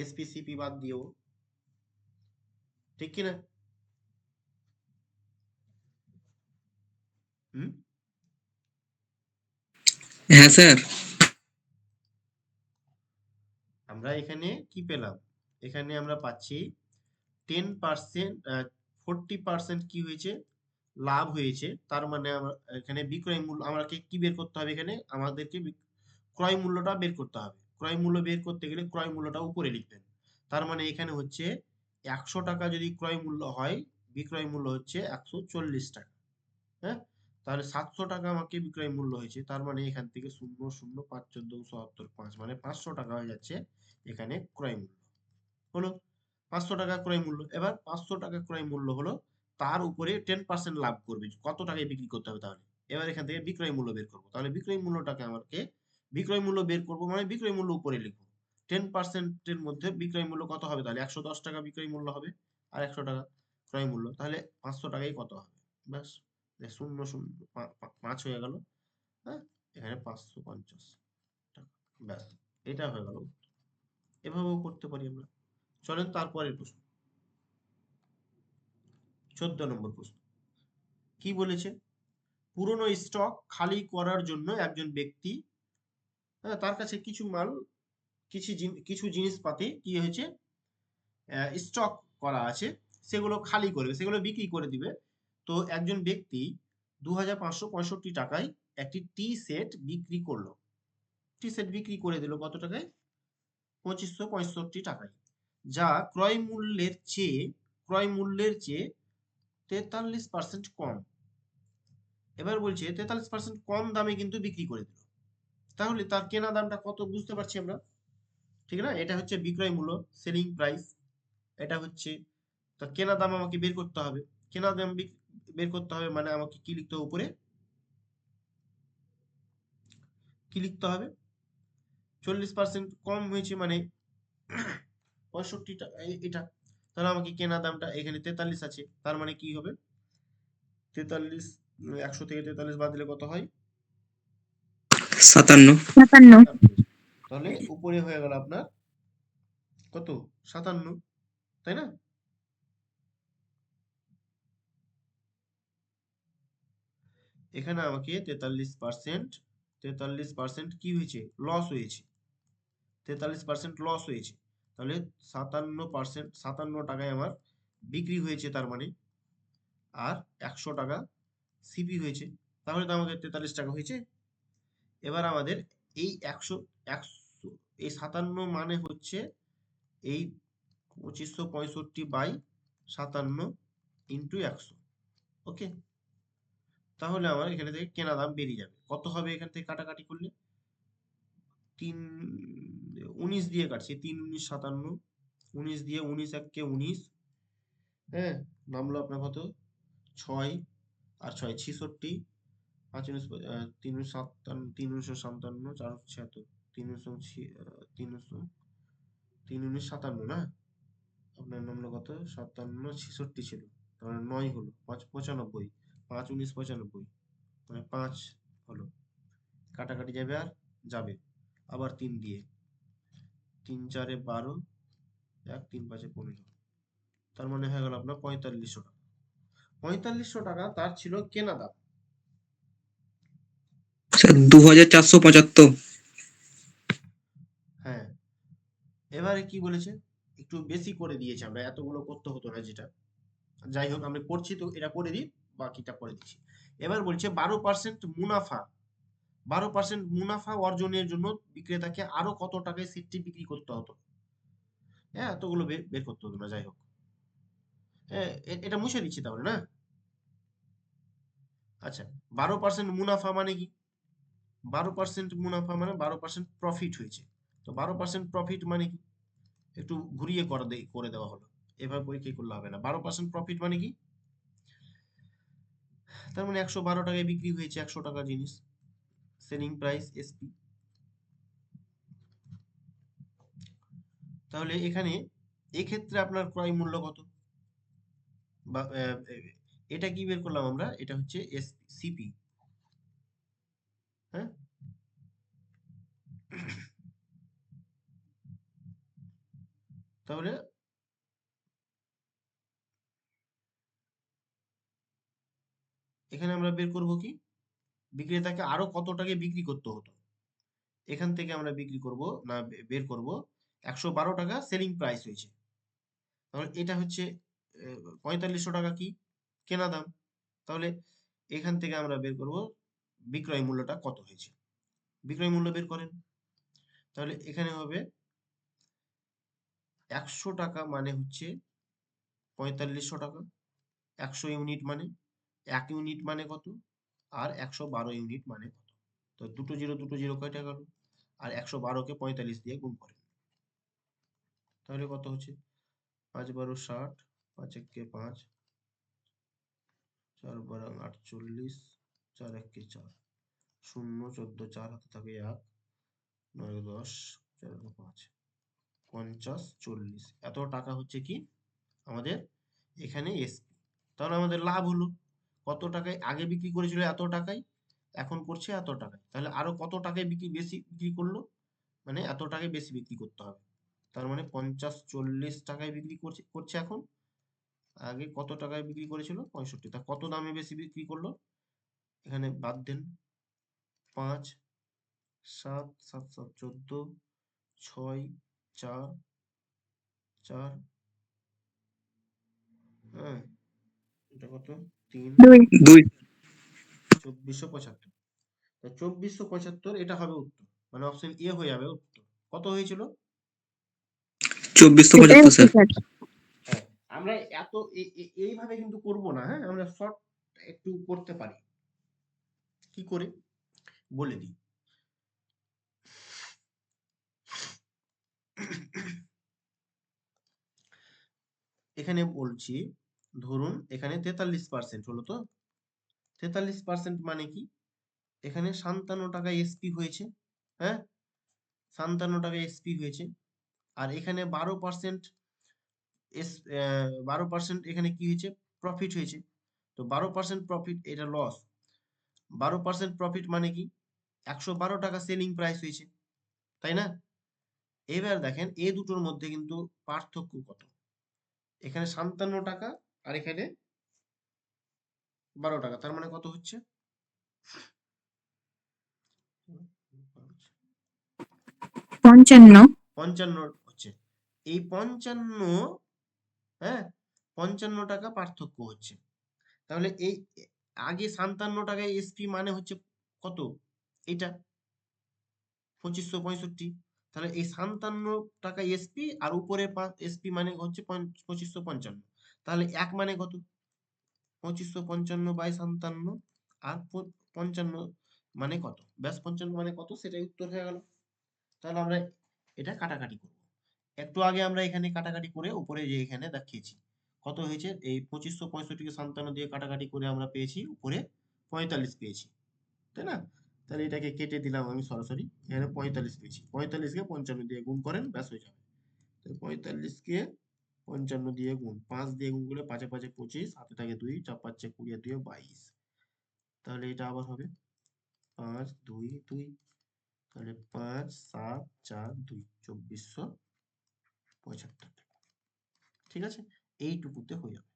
এসপিসিপি বাদ দিয়েও। ঠিক কিনা? হুম, হ্যাঁ স্যার। আমরা এখানে কি পেলাম, এখানে আমরা পাচ্ছি 10%, 40% কি হয়েছে, লাভ হয়েছে। তার মানে এখানে বিক্রয় মূল্য আমাকে কি বের করতে হবে, এখানে আমাদেরকে ক্রয় মূল্যটা বের করতে হবে। ক্রয় মূল্য বের করতে গেলে ক্রয় মূল্যটা উপরে লিখবেন। তার মানে এখানে হচ্ছে 100 টাকা যদি ক্রয় মূল্য হয়, বিক্রয় মূল্য হচ্ছে 140 টাকা। হ্যাঁ, তাহলে 700 টাকা আমাকে বিক্রয় মূল্য হয়েছে, তার মানে এখান থেকে 0 0 5 14 77 5, মানে 500 টাকা হয়ে যাচ্ছে এখানে ক্রয় মূল্য হলো। 500 টাকা ক্রয় মূল্য, এবার 500 টাকা ক্রয় মূল্য হলো, তার উপরে 10% লাভ করবে, কত টাকায় বিক্রি করতে হবে তাহলে। এবার এখান থেকে বিক্রয় মূল্য বের করবো, তাহলে বিক্রয় মূল্যটাকে আমাকে, বিক্রয় মূল্য বের করবো মানে বিক্রয় মূল্য উপরে লিখবো। 10% এর মধ্যে বিক্রয় মূল্য কত হবে, তাহলে 110 টাকা বিক্রয় মূল্য হবে, আর 100 টাকা ক্রয় মূল্য, তাহলে 500 টাকায় কত হবে, ব্যাস, 0 0 5 হয়ে গেল। হ্যাঁ, এখানে 550 টাকা, ব্যাস, এটা হয়ে গেল। এভাবেও করতে পারি আমরা। চলেন তারপরের প্রশ্ন, 14 নম্বর প্রশ্ন। কি বলেছে? পুরনো স্টক খালি করার জন্য একজন ব্যক্তি, তার কাছে কিছু মাল, কিছু জিনিসপাতি কি হয়েছে, স্টক করা আছে, সেগুলো খালি করবে, সেগুলো বিক্রি করে দিবে। তো একজন ব্যক্তি 2565 টাকায় একটি টি সেট বিক্রি করলো। টি সেট বিক্রি করে দিল কত টাকায়? 2565 টাকায়, যা ক্রয় মূল্যের চেয়ে 43% কম। এবার বলছে 43% কম দামে কিন্তু বিক্রি করে দিল। তাহলে তার কেনা দামটা কত বুঝতে পারছি আমরা, ঠিক না? এটা হচ্ছে বিক্রয় মূল্য, সেলিং প্রাইস। এটা হচ্ছে তার কেনা দাম, আমাকে বের করতে হবে। কেনা দাম বের করতে হবে মানে আমাকে কি লিখতে হবে উপরে? কি লিখতে হবে? 40% কম হয়েছে মানে 65 টাকা, এটা। তাহলে আমাকে কেনা দামটা, এখানে 43 আছে, তার মানে কি হবে? 43, 100 থেকে 43 বাদ দিলে কত হয়? 57। 57। তাহলে উপরে হয়ে গেল আপনার কত? 57, তাই না? এখানে আমাকে 43% কি হয়েছে? লস হয়েছে। 43% লস হয়েছে। তাহলে 57 টাকায় আমার বিক্রি হয়েছে, তার মানে। আর 100 টাকা সিপি হয়েছে, তাহলে তো আমাদের 43 টাকা হয়েছে। এবার আমাদের এই 100 এই 57 মানে হচ্ছে এই 2565/57 ইন্টু 100। ওকে, তাহলে আমার এখানে থেকে কেনা দাম বেরিয়ে যাবে। কত হবে এখান থেকে কাটাকাটি করলে? 19 দিয়ে কাটছি, 3 19 57, 19 দিয়ে 19 1 19, হ্যাঁ, নামলো আপনার কত? 6 আর 6 66, 5 19 357, 357, 4 76, 300 357 না? আপনার নামলো কত? 57 66 ছিল, তার 9 হলো, 5 95, 5 19 95, মানে 5 হলো। কাটাকাটি যাবে আর যাবে, আবার 3 দিয়ে, 3 4 12, 1 3 5 15, তার মানে হয়ে গেল আপনার 4500 টাকা। 4500 টাকা তার ছিল কেনা দাম। স্যার 2475। হ্যাঁ, এবারে কি বলেছে? একটু বেশি করে দিয়েছে, আমরা এতগুলো করতে হতো না যেটা। যাই হোক, আমরা করছি তো, এটা করে দিই, বাকিটা করে দিচ্ছি। এবার বলছে 12% মুনাফা, 12% মুনাফা অর্জনের জন্য বিক্রেতাকে আরো কত টাকায় সেটটি বিক্রি করতে হতো। হ্যাঁ, এতগুলো বের করতে হতো না, যাই হোক। হ্যাঁ, এটা মুছে দিচ্ছি তাহলে, না? আচ্ছা, 12% মুনাফা মানে কি? 12% মুনাফা মানে 12% প্রফিট হয়েছে। তো 12% প্রফিট মানে কি? একটু ঘুরিয়ে করে দেওয়া হলো, এভাবে পরীক্ষা করলে হবে না। 12% প্রফিট মানে কি? তার মানে 112 টাকায় বিক্রি হয়েছে 100 টাকা জিনিস, সেলিং প্রাইস এসপি। তাহলে এখানে এক্ষেত্রে আপনার ক্রয় মূল্য কত? বা এটা কি বের করলাম আমরা? এটা হচ্ছে সিপি, হ্যাঁ। তাহলে এখানে আমরা বের করব কি? বিক্রেতাকে আরো কত টাকায় বিক্রি করতে হতো। এখান থেকে আমরা বিক্রি করব না, বের করব 112 টাকা সেলিং প্রাইস হয়েছে। তাহলে এটা হচ্ছে 4500 টাকা কি কেনা দাম। তাহলে এখান থেকে আমরা বের করব বিক্রয় মূল্যটা কত হয়েছে। বিক্রয় মূল্য বের করেন। তাহলে এখানে হবে 100 টাকা মানে হচ্ছে 4500 টাকা। 100 ইউনিট মানে 1 ইউনিট মানে কত? আর 112 ইউনিট মানে কত? তো দুটো জিরো কয়টা গেল? আর 112 কে 45 দিয়ে গুণ করেন, তাহলে কত হচ্ছে? 5 12 60, 5 1 কে 5, 4 12 48, 4 1 কে 4, 0 14 4 হাতে থাকে 1, 9 10, 4 5, 50 40, এত টাকা হচ্ছে কি আমাদের এখানে এসপি। তাহলে আমাদের লাভ হলো কত টাকায়? আগে বিক্রি করেছিল এত টাকায়, এখন করছে এত টাকায়। তাহলে আরো কত টাকায় বেশি বিক্রি করলো, মানে এত টাকায় বেশি বিক্রি করতে হবে। তার মানে 50 40 টাকায় বিক্রি করছে এখন, আগে কত টাকায় বিক্রি করেছিল? 65। তা কত দামে বেশি বিক্রি করলো? এখানে বাদ দেন। 5 7 7 7 14 6 4 4 হ্যাঁ এটা কত 3 2 2 2475। 2475 এটা হবে উত্তর, মানে অপশন এ হয়ে যাবে উত্তর। কত হয়েছিল? 2475 স্যার। হ্যাঁ, আমরা এত এইভাবে কিন্তু করব না, হ্যাঁ আমরা শর্ট একটু করতে পারি। কি করে বলে দিই। এখানে বলছি, ধরুন এখানে 43% হলো তো। 43% মানে কি? এখানে 57 টাকা এসপি হয়েছে, হ্যাঁ 57 টাকা এসপি হয়েছে। আর এখানে 12% 12% এখানে কি হয়েছে? প্রফিট হয়েছে। তো 12% প্রফিট, এটা লস। 12% প্রফিট মানে কি? 112 টাকা সেলিং প্রাইস হয়েছে, তাই না? এবার দেখেন এই দুটোর মধ্যে কিন্তু পার্থক্য কত। এখানে 57 টাকা আর এখানে 12 টাকা, তার মানে কত হচ্ছে? 55 55 হচ্ছে। এই 55, হ্যাঁ 55 টাকা পার্থক্য হচ্ছে। তাহলে এই আগে 57 টাকায় এসপি মানে হচ্ছে কত? এটা 2565। তাহলে এই 57 টাকা এসপি আর উপরে এসপি মানে হচ্ছে 2555। তাহলে এক মানে কত? 2555 বাই 57 আর 55 মানে কত? ব্যাস 55 মানে কত সেটাই উত্তর হয়ে গেল। তাহলে আমরা এটা কাটাকাটি করব। একটু আগে আমরা এখানে কাটাকাটি করে উপরে যে এখানে দেখিয়েছি কত হয়েছে, এই 2565 কে 57 দিয়ে কাটাকাটি করে আমরা পেয়েছি উপরে 45 পেয়েছি, তাই না? তাহলে এটাকে কেটে দিলাম আমি সরাসরি, এখানে 45 পেয়েছি। 45 কে 55 দিয়ে গুণ করেন, ব্যাস হয়ে যাবে। তো 45 কে 55 দিয়ে গুণ, 5 দিয়ে গুণ করলে 5 এ 5 এ 25, হাতে থাকে 2, 4 5 20 আর 2 22। তাহলে এটা আবার হবে 5 2 2, তাহলে 5 7 4 2 2475 টাকা। ঠিক আছে, এইটুকুতে হয়ে যাবে।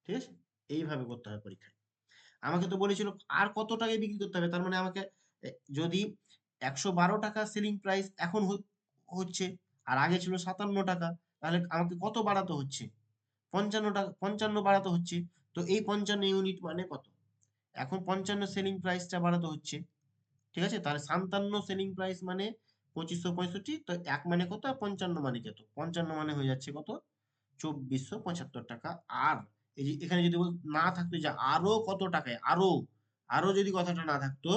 ঠিক আছে, এইভাবে করতে হবে পরীক্ষায়। আমাকে তো বলেছিল আর কত টাকায় বিক্রি করতে হবে, তার মানে আমাকে যদি 112 টাকা সেলিং প্রাইস এখন হচ্ছে আর আগে ছিল 57 টাকা, তাহলে আমাকে কত বাড়াতে হচ্ছে? 55 টাকা, 55 বাড়াতে হচ্ছে। তো এই 55 ইউনিট মানে কত? এখন 55 সেলিং প্রাইসটা বাড়াতে হচ্ছে, ঠিক আছে? তাহলে 57 সেলিং প্রাইস মানে 2565, তো 1 মানে কত আর 55 মানে কত? 55 মানে হয়ে যাচ্ছে কত? 2475 টাকা। আর এই যে এখানে যদি না থাকতো যে আরো কত টাকায়, আরো যদি কথাটা না থাকতো,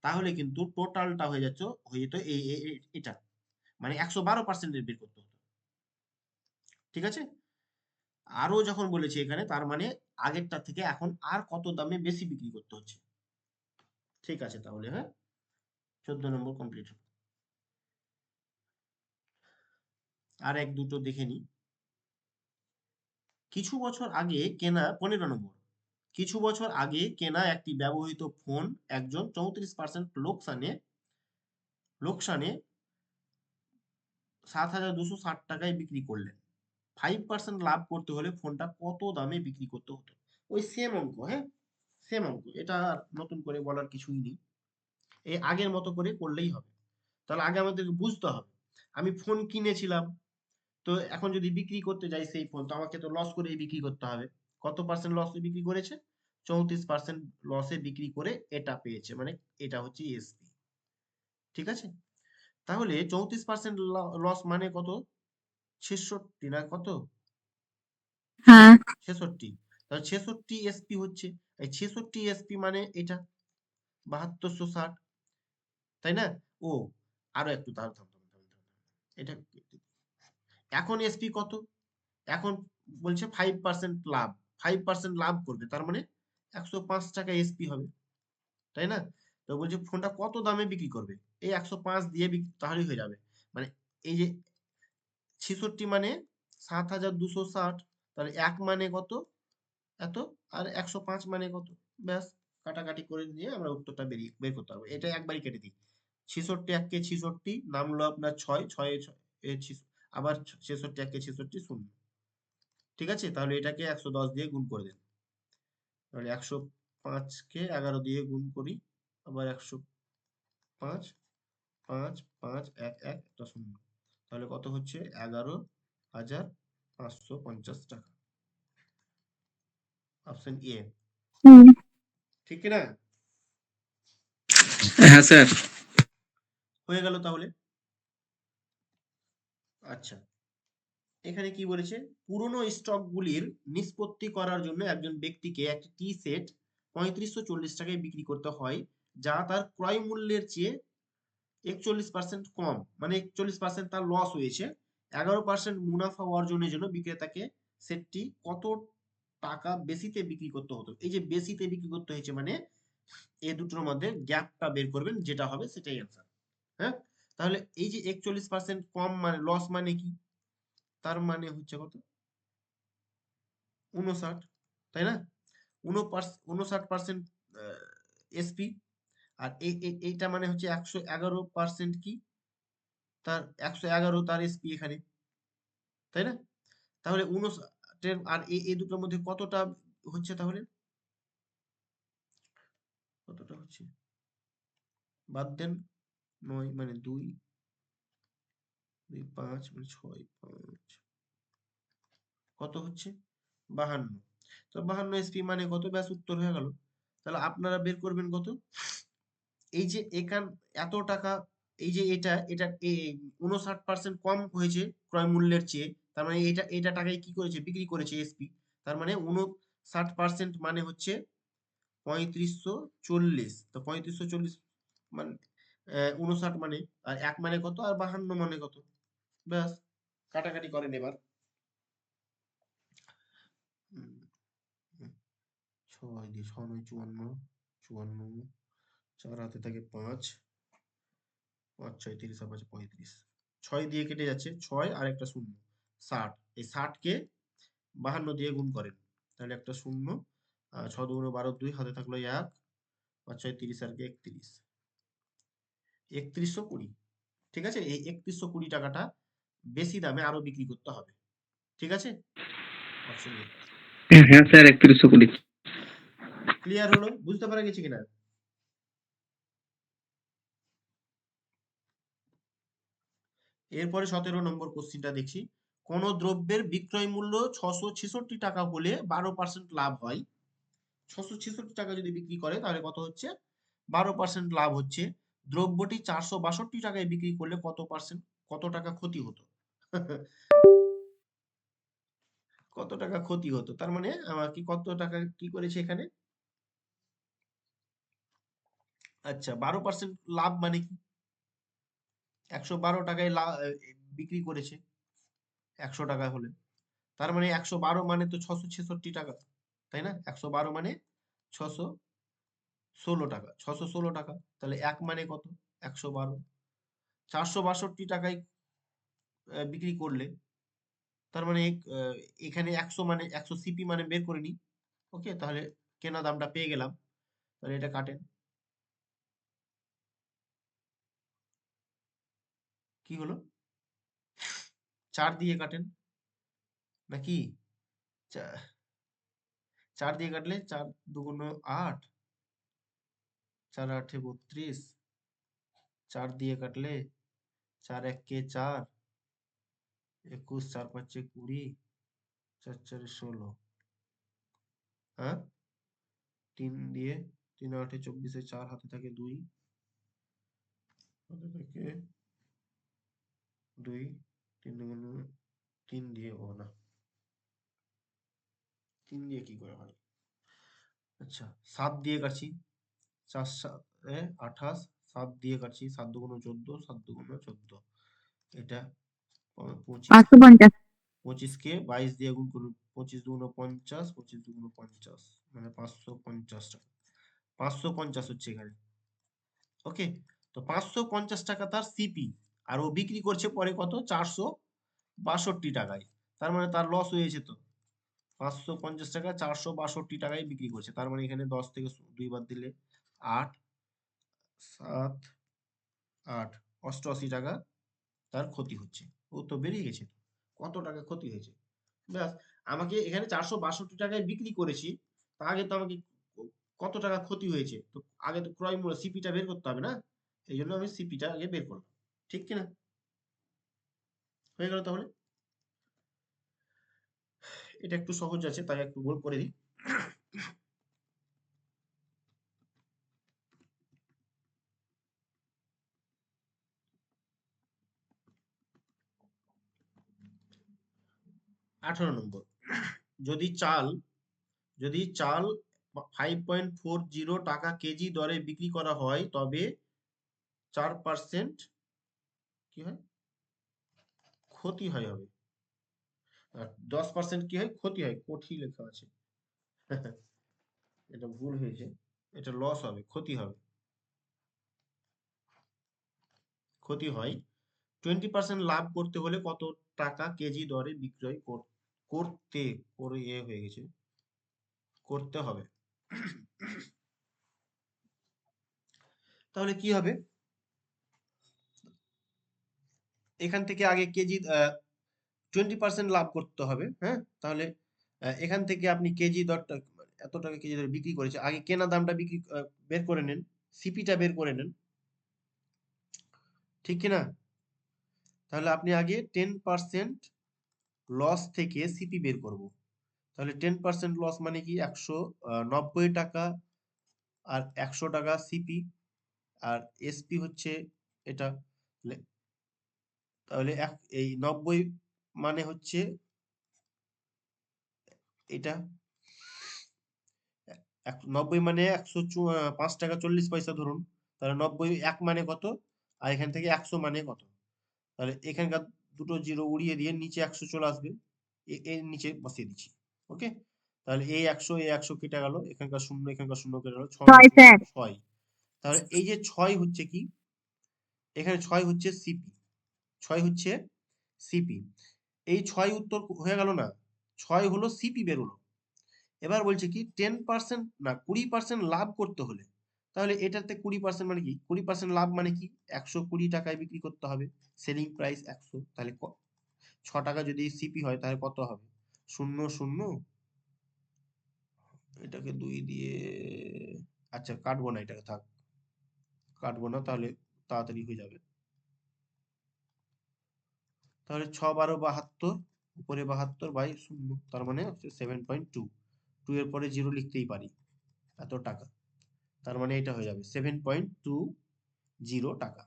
তাহলে কিন্তু টোটালটা হয়ে যেত এটা, মানে 112% বের করতে হতো। ঠিক আছে, আরো যখন বলেছে এখানে, তার মানে আগেরটা থেকে এখন আর কত দামে বেশি বিক্রি করতে হচ্ছে। ঠিক আছে, তাহলে হ্যাঁ 14 নম্বর কমপ্লিট হলো। আর এক দুটো দেখে নি। কিছু বছর আগে কেনা 15 নম্বর, কিছু বছর আগে কেনা একটি ব্যবহৃত ফোন একজন 34% লোকসানে 7,260 টাকায় বিক্রি করলেন। 5% লাভ করতে হলে ফোনটা কত দামে বিক্রি করতে হতো? ওই সেম অঙ্ক, হ্যাঁ সেম অঙ্ক, এটা আর নতুন করে বলার কিছুই নেই, এই আগের মতো করে করলেই হবে। তাহলে আগে আমাদেরকে বুঝতে হবে, আমি ফোন কিনেছিলাম, তো এখন যদি বিক্রি করতে যাই সেই ফোন, তো আমাকে তো লস করেই বিক্রি করতে হবে। কত পার্সেন্ট লসে বিক্রি করেছে? 34% লসে বিক্রি করে এটা পেয়েছে, মানে এটা হচ্ছে এসপি। ঠিক আছে, তাহলে 34% লস মানে কত? 66 না কত? হ্যাঁ 66। তাহলে 66 এসপি হচ্ছে, এই 66 এসপি মানে এটা 7260, তাই না? ও আরো একটু দাঁড়াও, এটা এখন এসপি কত? এখন বলছে 5% লাভ, 5% লাভ করবে, তার মানে 105 টাকা এসপি হবে, তাই না? তো বলছে ফোনটা কত দামে বিক্রি করবে, এই 105 দিয়ে তাহলেই হয়ে যাবে। মানে এই যে 66 মানে 7,260, তাহলে 1 মানে কত? এত, আর 105 মানে কত? ব্যাস, কাটাকাটি করে দিয়ে আমরা উত্তরটা বের করতে পারবো। এটা একবারই কেটে দিই। 66 1 কে 66, নামলো আপনার 6 6 এ 6 আবার 66 1 কে 66 শূন্য। ঠিক আছে, তাহলে এটাকে 110 দিয়ে গুণ করে দেন। তাহলে 105-কে 11 দিয়ে গুণ করি, আবার 105, 5, 5, 1, 1, একটা শূন্য। তাহলে কত হচ্ছে? 11,550 টাকা। অপশন এ, হুম। ঠিক কি না? হ্যাঁ স্যার। হয়ে গেল তাহলে। আচ্ছা, এখানে কি বলেছে? পুরনো স্টকগুলির নিষ্পত্তি করার জন্য একজন ব্যক্তিকে একটি টি সেট 3540 টাকায় বিক্রি করতে হয়, যা তার ক্রয় মূল্যের চেয়ে 41% কম, মানে 41% তার লস হয়েছে। 11% মুনাফা অর্জনের জন্য বিক্রেতাকে সেটটি কত টাকা বেশিতে বিক্রি করতে হতো? এই যে বেশিতে বিক্রি করতে হয়েছে মানে এই দুটোর মধ্যে গ্যাপটা বের করবেন, যেটা হবে সেটাই অ্যান্সার। হ্যাঁ, তাহলে এই যে 41% কম মানে লস মানে কি? তার মানে হচ্ছে কত? 59, তাই না? 59% এসপি, আর এইটা মানে হচ্ছে 111% কি? তার 111 তার এসপি এখানে, তাই না? তাহলে 59 আর এই দুটোর মধ্যে কতটা হচ্ছে তাহলে? কতটা হচ্ছে? বাদ দেন। 9 মানে 2, 5 মানে 6, 5 কত হচ্ছে? 52। তো 52 এসপি মানে কত? ব্যাস উত্তর হয়ে গেল। তাহলে আপনারা বের করবেন কত? এই যে এত টাকা, এই যে এটা 59% কম হয়েছে ক্রয় মূল্যের চেয়ে, তার মানে এটা টাকায় কি করেছে? বিক্রি করেছে এসপি। তার মানে 59% মানে হচ্ছে 3540। তো 3540 মানে 59 মানে, আর 1 মানে কত, আর 52 মানে কত? ব্যাস, কাটাকাটি করেন এবার। 6 দিয়ে 6 9 54, 54, 4 হাতে থাকে 5, 5 6 30 আর 5 35, 6 দিয়ে কেটে যাচ্ছে 6 আর একটা শূন্য, 60। এই 60 কে 52 দিয়ে গুণ করেন, তাহলে একটা শূন্য, 6 2 12 2 হাতে থাকলো 1, 5 6 30 আর 31, 3120। ঠিক আছে, এই 3120 টাকাটা বেশি দামে আরো বিক্রি করতে হবে। ঠিক আছে, অপশন এ। হ্যাঁ স্যার, 3120। ক্লিয়ার হলো? বুঝতে পারা গেছে কিনা? এরপরে 17 নম্বর কোশ্চিনটা দেখছি। কোন দ্রব্যের বিক্রয় মূল্য 666 টাকা হলে 12% লাভ হয়। 666 টাকা যদি বিক্রি করে তাহলে কত হচ্ছে? 12% লাভ হচ্ছে। দ্রব্যটি 462 টাকায় বিক্রি করলে কত টাকা ক্ষতি হতো? কত টাকা ক্ষতি হতো? তার মানে কি কত টাকা কি করেছে এখানে? আচ্ছা, 12% লাভ মানে কি? 112 টাকায় বিক্রি করেছে 100 টাকা হলে। তার মানে 112 মানে তো 666 টাকা, তাই না? 112 মানে 616 টাকা, 616 টাকা। তাহলে 1 মানে কত? 112। 462 টাকায় বিক্রি করলে, তার মানে এখানে 100 মানে 100 সিপি মানে বের করে নিই। ওকে, তাহলে কেনা দামটা পেয়ে গেলাম। তাহলে এটা কাটেন। কি হলো? 4 দিয়ে কাটেন নাকি? 4 দিয়ে কাটলে 4 2 8, 4 8 32, 4 দিয়ে কাটলে 4 1 কে 4, 21, 4 5 20, 4 4 16। হ্যাঁ, 3 দিয়ে 3 8 24, 4 হাতে থাকে 2, হাতে থাকে 2, 3 3 দিয়ে, ও না, 3 দিয়ে কি করে হয়? আচ্ছা, 7 দিয়ে কাটছি, 4 28, 7 দিয়ে কাটছি, 7 2 14, 7 2 14, এটা 25, 550। 25 কে 22 দিয়ে গুণ করুন, 25 2 50, 25 2 50, মানে 550 টাকা। 550 হচ্ছে এখানে। ওকে, তো 550 টাকা তার সিপি, আর ও বিক্রি করছে পরে কত? 462 টাকায়। তার মানে তার লস হয়েছে তো। 550 টাকা 462 টাকায় বিক্রি করছে, তার মানে এখানে 10 থেকে 2 বাদ দিলে 8, 7, 8, 88 টাকা তার ক্ষতি হচ্ছে। ও তো বেরিয়ে গেছে। কত টাকা ক্ষতি হয়েছে? ব্যাস, আমাকে এখানে 462 টাকায় বিক্রি করেছি, তা আগে তো আমাকে কত টাকা ক্ষতি হয়েছে, তো আগে তো ক্রয় মূল্য সিপিটা বের করতে হবে না, এই জন্য আমি সিপিটা আগে বের করলাম, ঠিক কিনা? হয়ে গেল তাহলে। এটা একটু সহজ আছে, তাই একটু গোল করে দিই। আঠারো নম্বর, যদি চাল যদি চাল 5.40 টাকা কেজি দরে বিক্রি করা হয়, তবে 4% কি হয়, ক্ষতি হয় হবে, আর 10% কি হয়, ক্ষতি হয়, কোঠি লেখা আছে। এটা ভুল হয়েছে, এটা লস হবে, ক্ষতি হবে, ক্ষতি হয়। 20% লাভ করতে হলে কত টাকা কেজি দরে বিক্রয় করতে করে হয়ে গেছে, করতে হবে। তাহলে কি হবে, এখান থেকে আগে কেজি 20% লাভ করতে হবে, হ্যাঁ? তাহলে এখান থেকে আপনি কেজি দরটা এত টাকা কেজি দরে বিক্রি করেছে, আগে কেনা দামটা বের করে নেন, সিপিটা বের করে নেন, ঠিক কিনা? তাহলে আপনি আগে 10% লস থেকে সিপি বের করব। তাহলে 10% লস মানে কি, 190 টাকা আর 100 টাকা সিপি, আর এসপি হচ্ছে এটা। তাহলে এই 90 মানে হচ্ছে এটা, 90 মানে 5 টাকা 40 পয়সা ধরুন, তাহলে 90 এক মানে কত, আর এখান থেকে 100 মানে কত, তাহলে এখানকার দুটো জিরো উড়িয়ে দিয়ে নিচে 100 চলে আসবে, এর নিচে বসিয়ে দিচ্ছি, ওকে? তাহলে এই 100 কেটে গেল, এখানকার শূন্য এখানকার শূন্য কেটে গেল, 6 ছয় স্যার। 6। তাহলে এই যে 6 হচ্ছে কি, এখানে 6 হচ্ছে সিপি, 6 হচ্ছে সিপি, এই 6 উত্তর হয়ে গেল না, 6 হলো সিপি বেরোলো। এবার বলছে কি 10% না 20% লাভ করতে হলে, তাহলে এটাতে 20% মানে কি, 20% লাভ মানে কি, 120 টাকায় বিক্রি করতে হবে, সেলিং প্রাইস 100, তাহলে 6 টাকা যদি সিপি হয় তাহলে কত হবে, 0 0, এটাকে 2 দিয়ে, আচ্ছা কাটবো না, এটাকে থাক, কাটবো না, তাহলে তাড়াতাড়ি হয়ে যাবে। তাহলে 6 12 72, উপরে 72 বাই 0, তার মানে হচ্ছে 7.2, 2 এর পরে 0 লিখতেই পারি, এত টাকা, তার মানে এটা হয়ে যাবে 7.20 টাকা,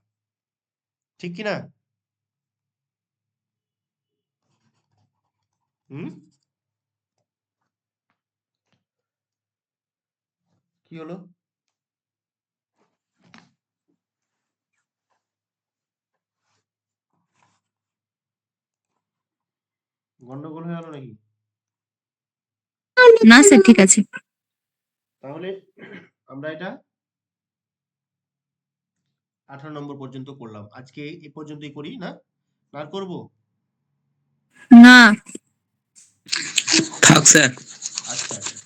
ঠিক কি না? হুম, কি হলো, গন্ডগোল হয়ে গেল নাকি? না স্যার, ঠিক আছে। তাহলে আমরা এটা 18 নম্বর পর্যন্ত করলাম, আজকে এই পর্যন্তই করি না, আর করব? না। থাক স্যার। আচ্ছা আচ্ছা,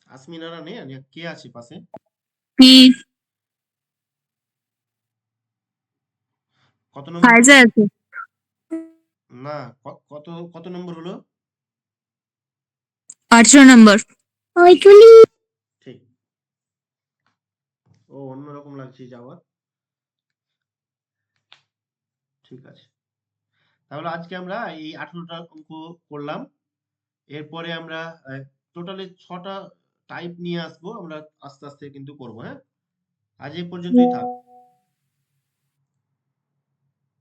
আসমিনারা নেই, আর কে আছে পাশে? কি? কত নম্বর ফায়জা হলো? আছে। না, কত কত নম্বর হলো? 18 নম্বর। ঠিক, ও অন্যরকম লাগছে যাওয়ার, ঠিক আছে। তাহলে আজকে আমরা এই 18টা অঙ্ক করলাম, এরপরে আমরা টোটালি 6টা টাইপ নিয়ে আসবো, আমরা আস্তে আস্তে কিন্তু করবো, হ্যাঁ? আজ এই পর্যন্তই থাক।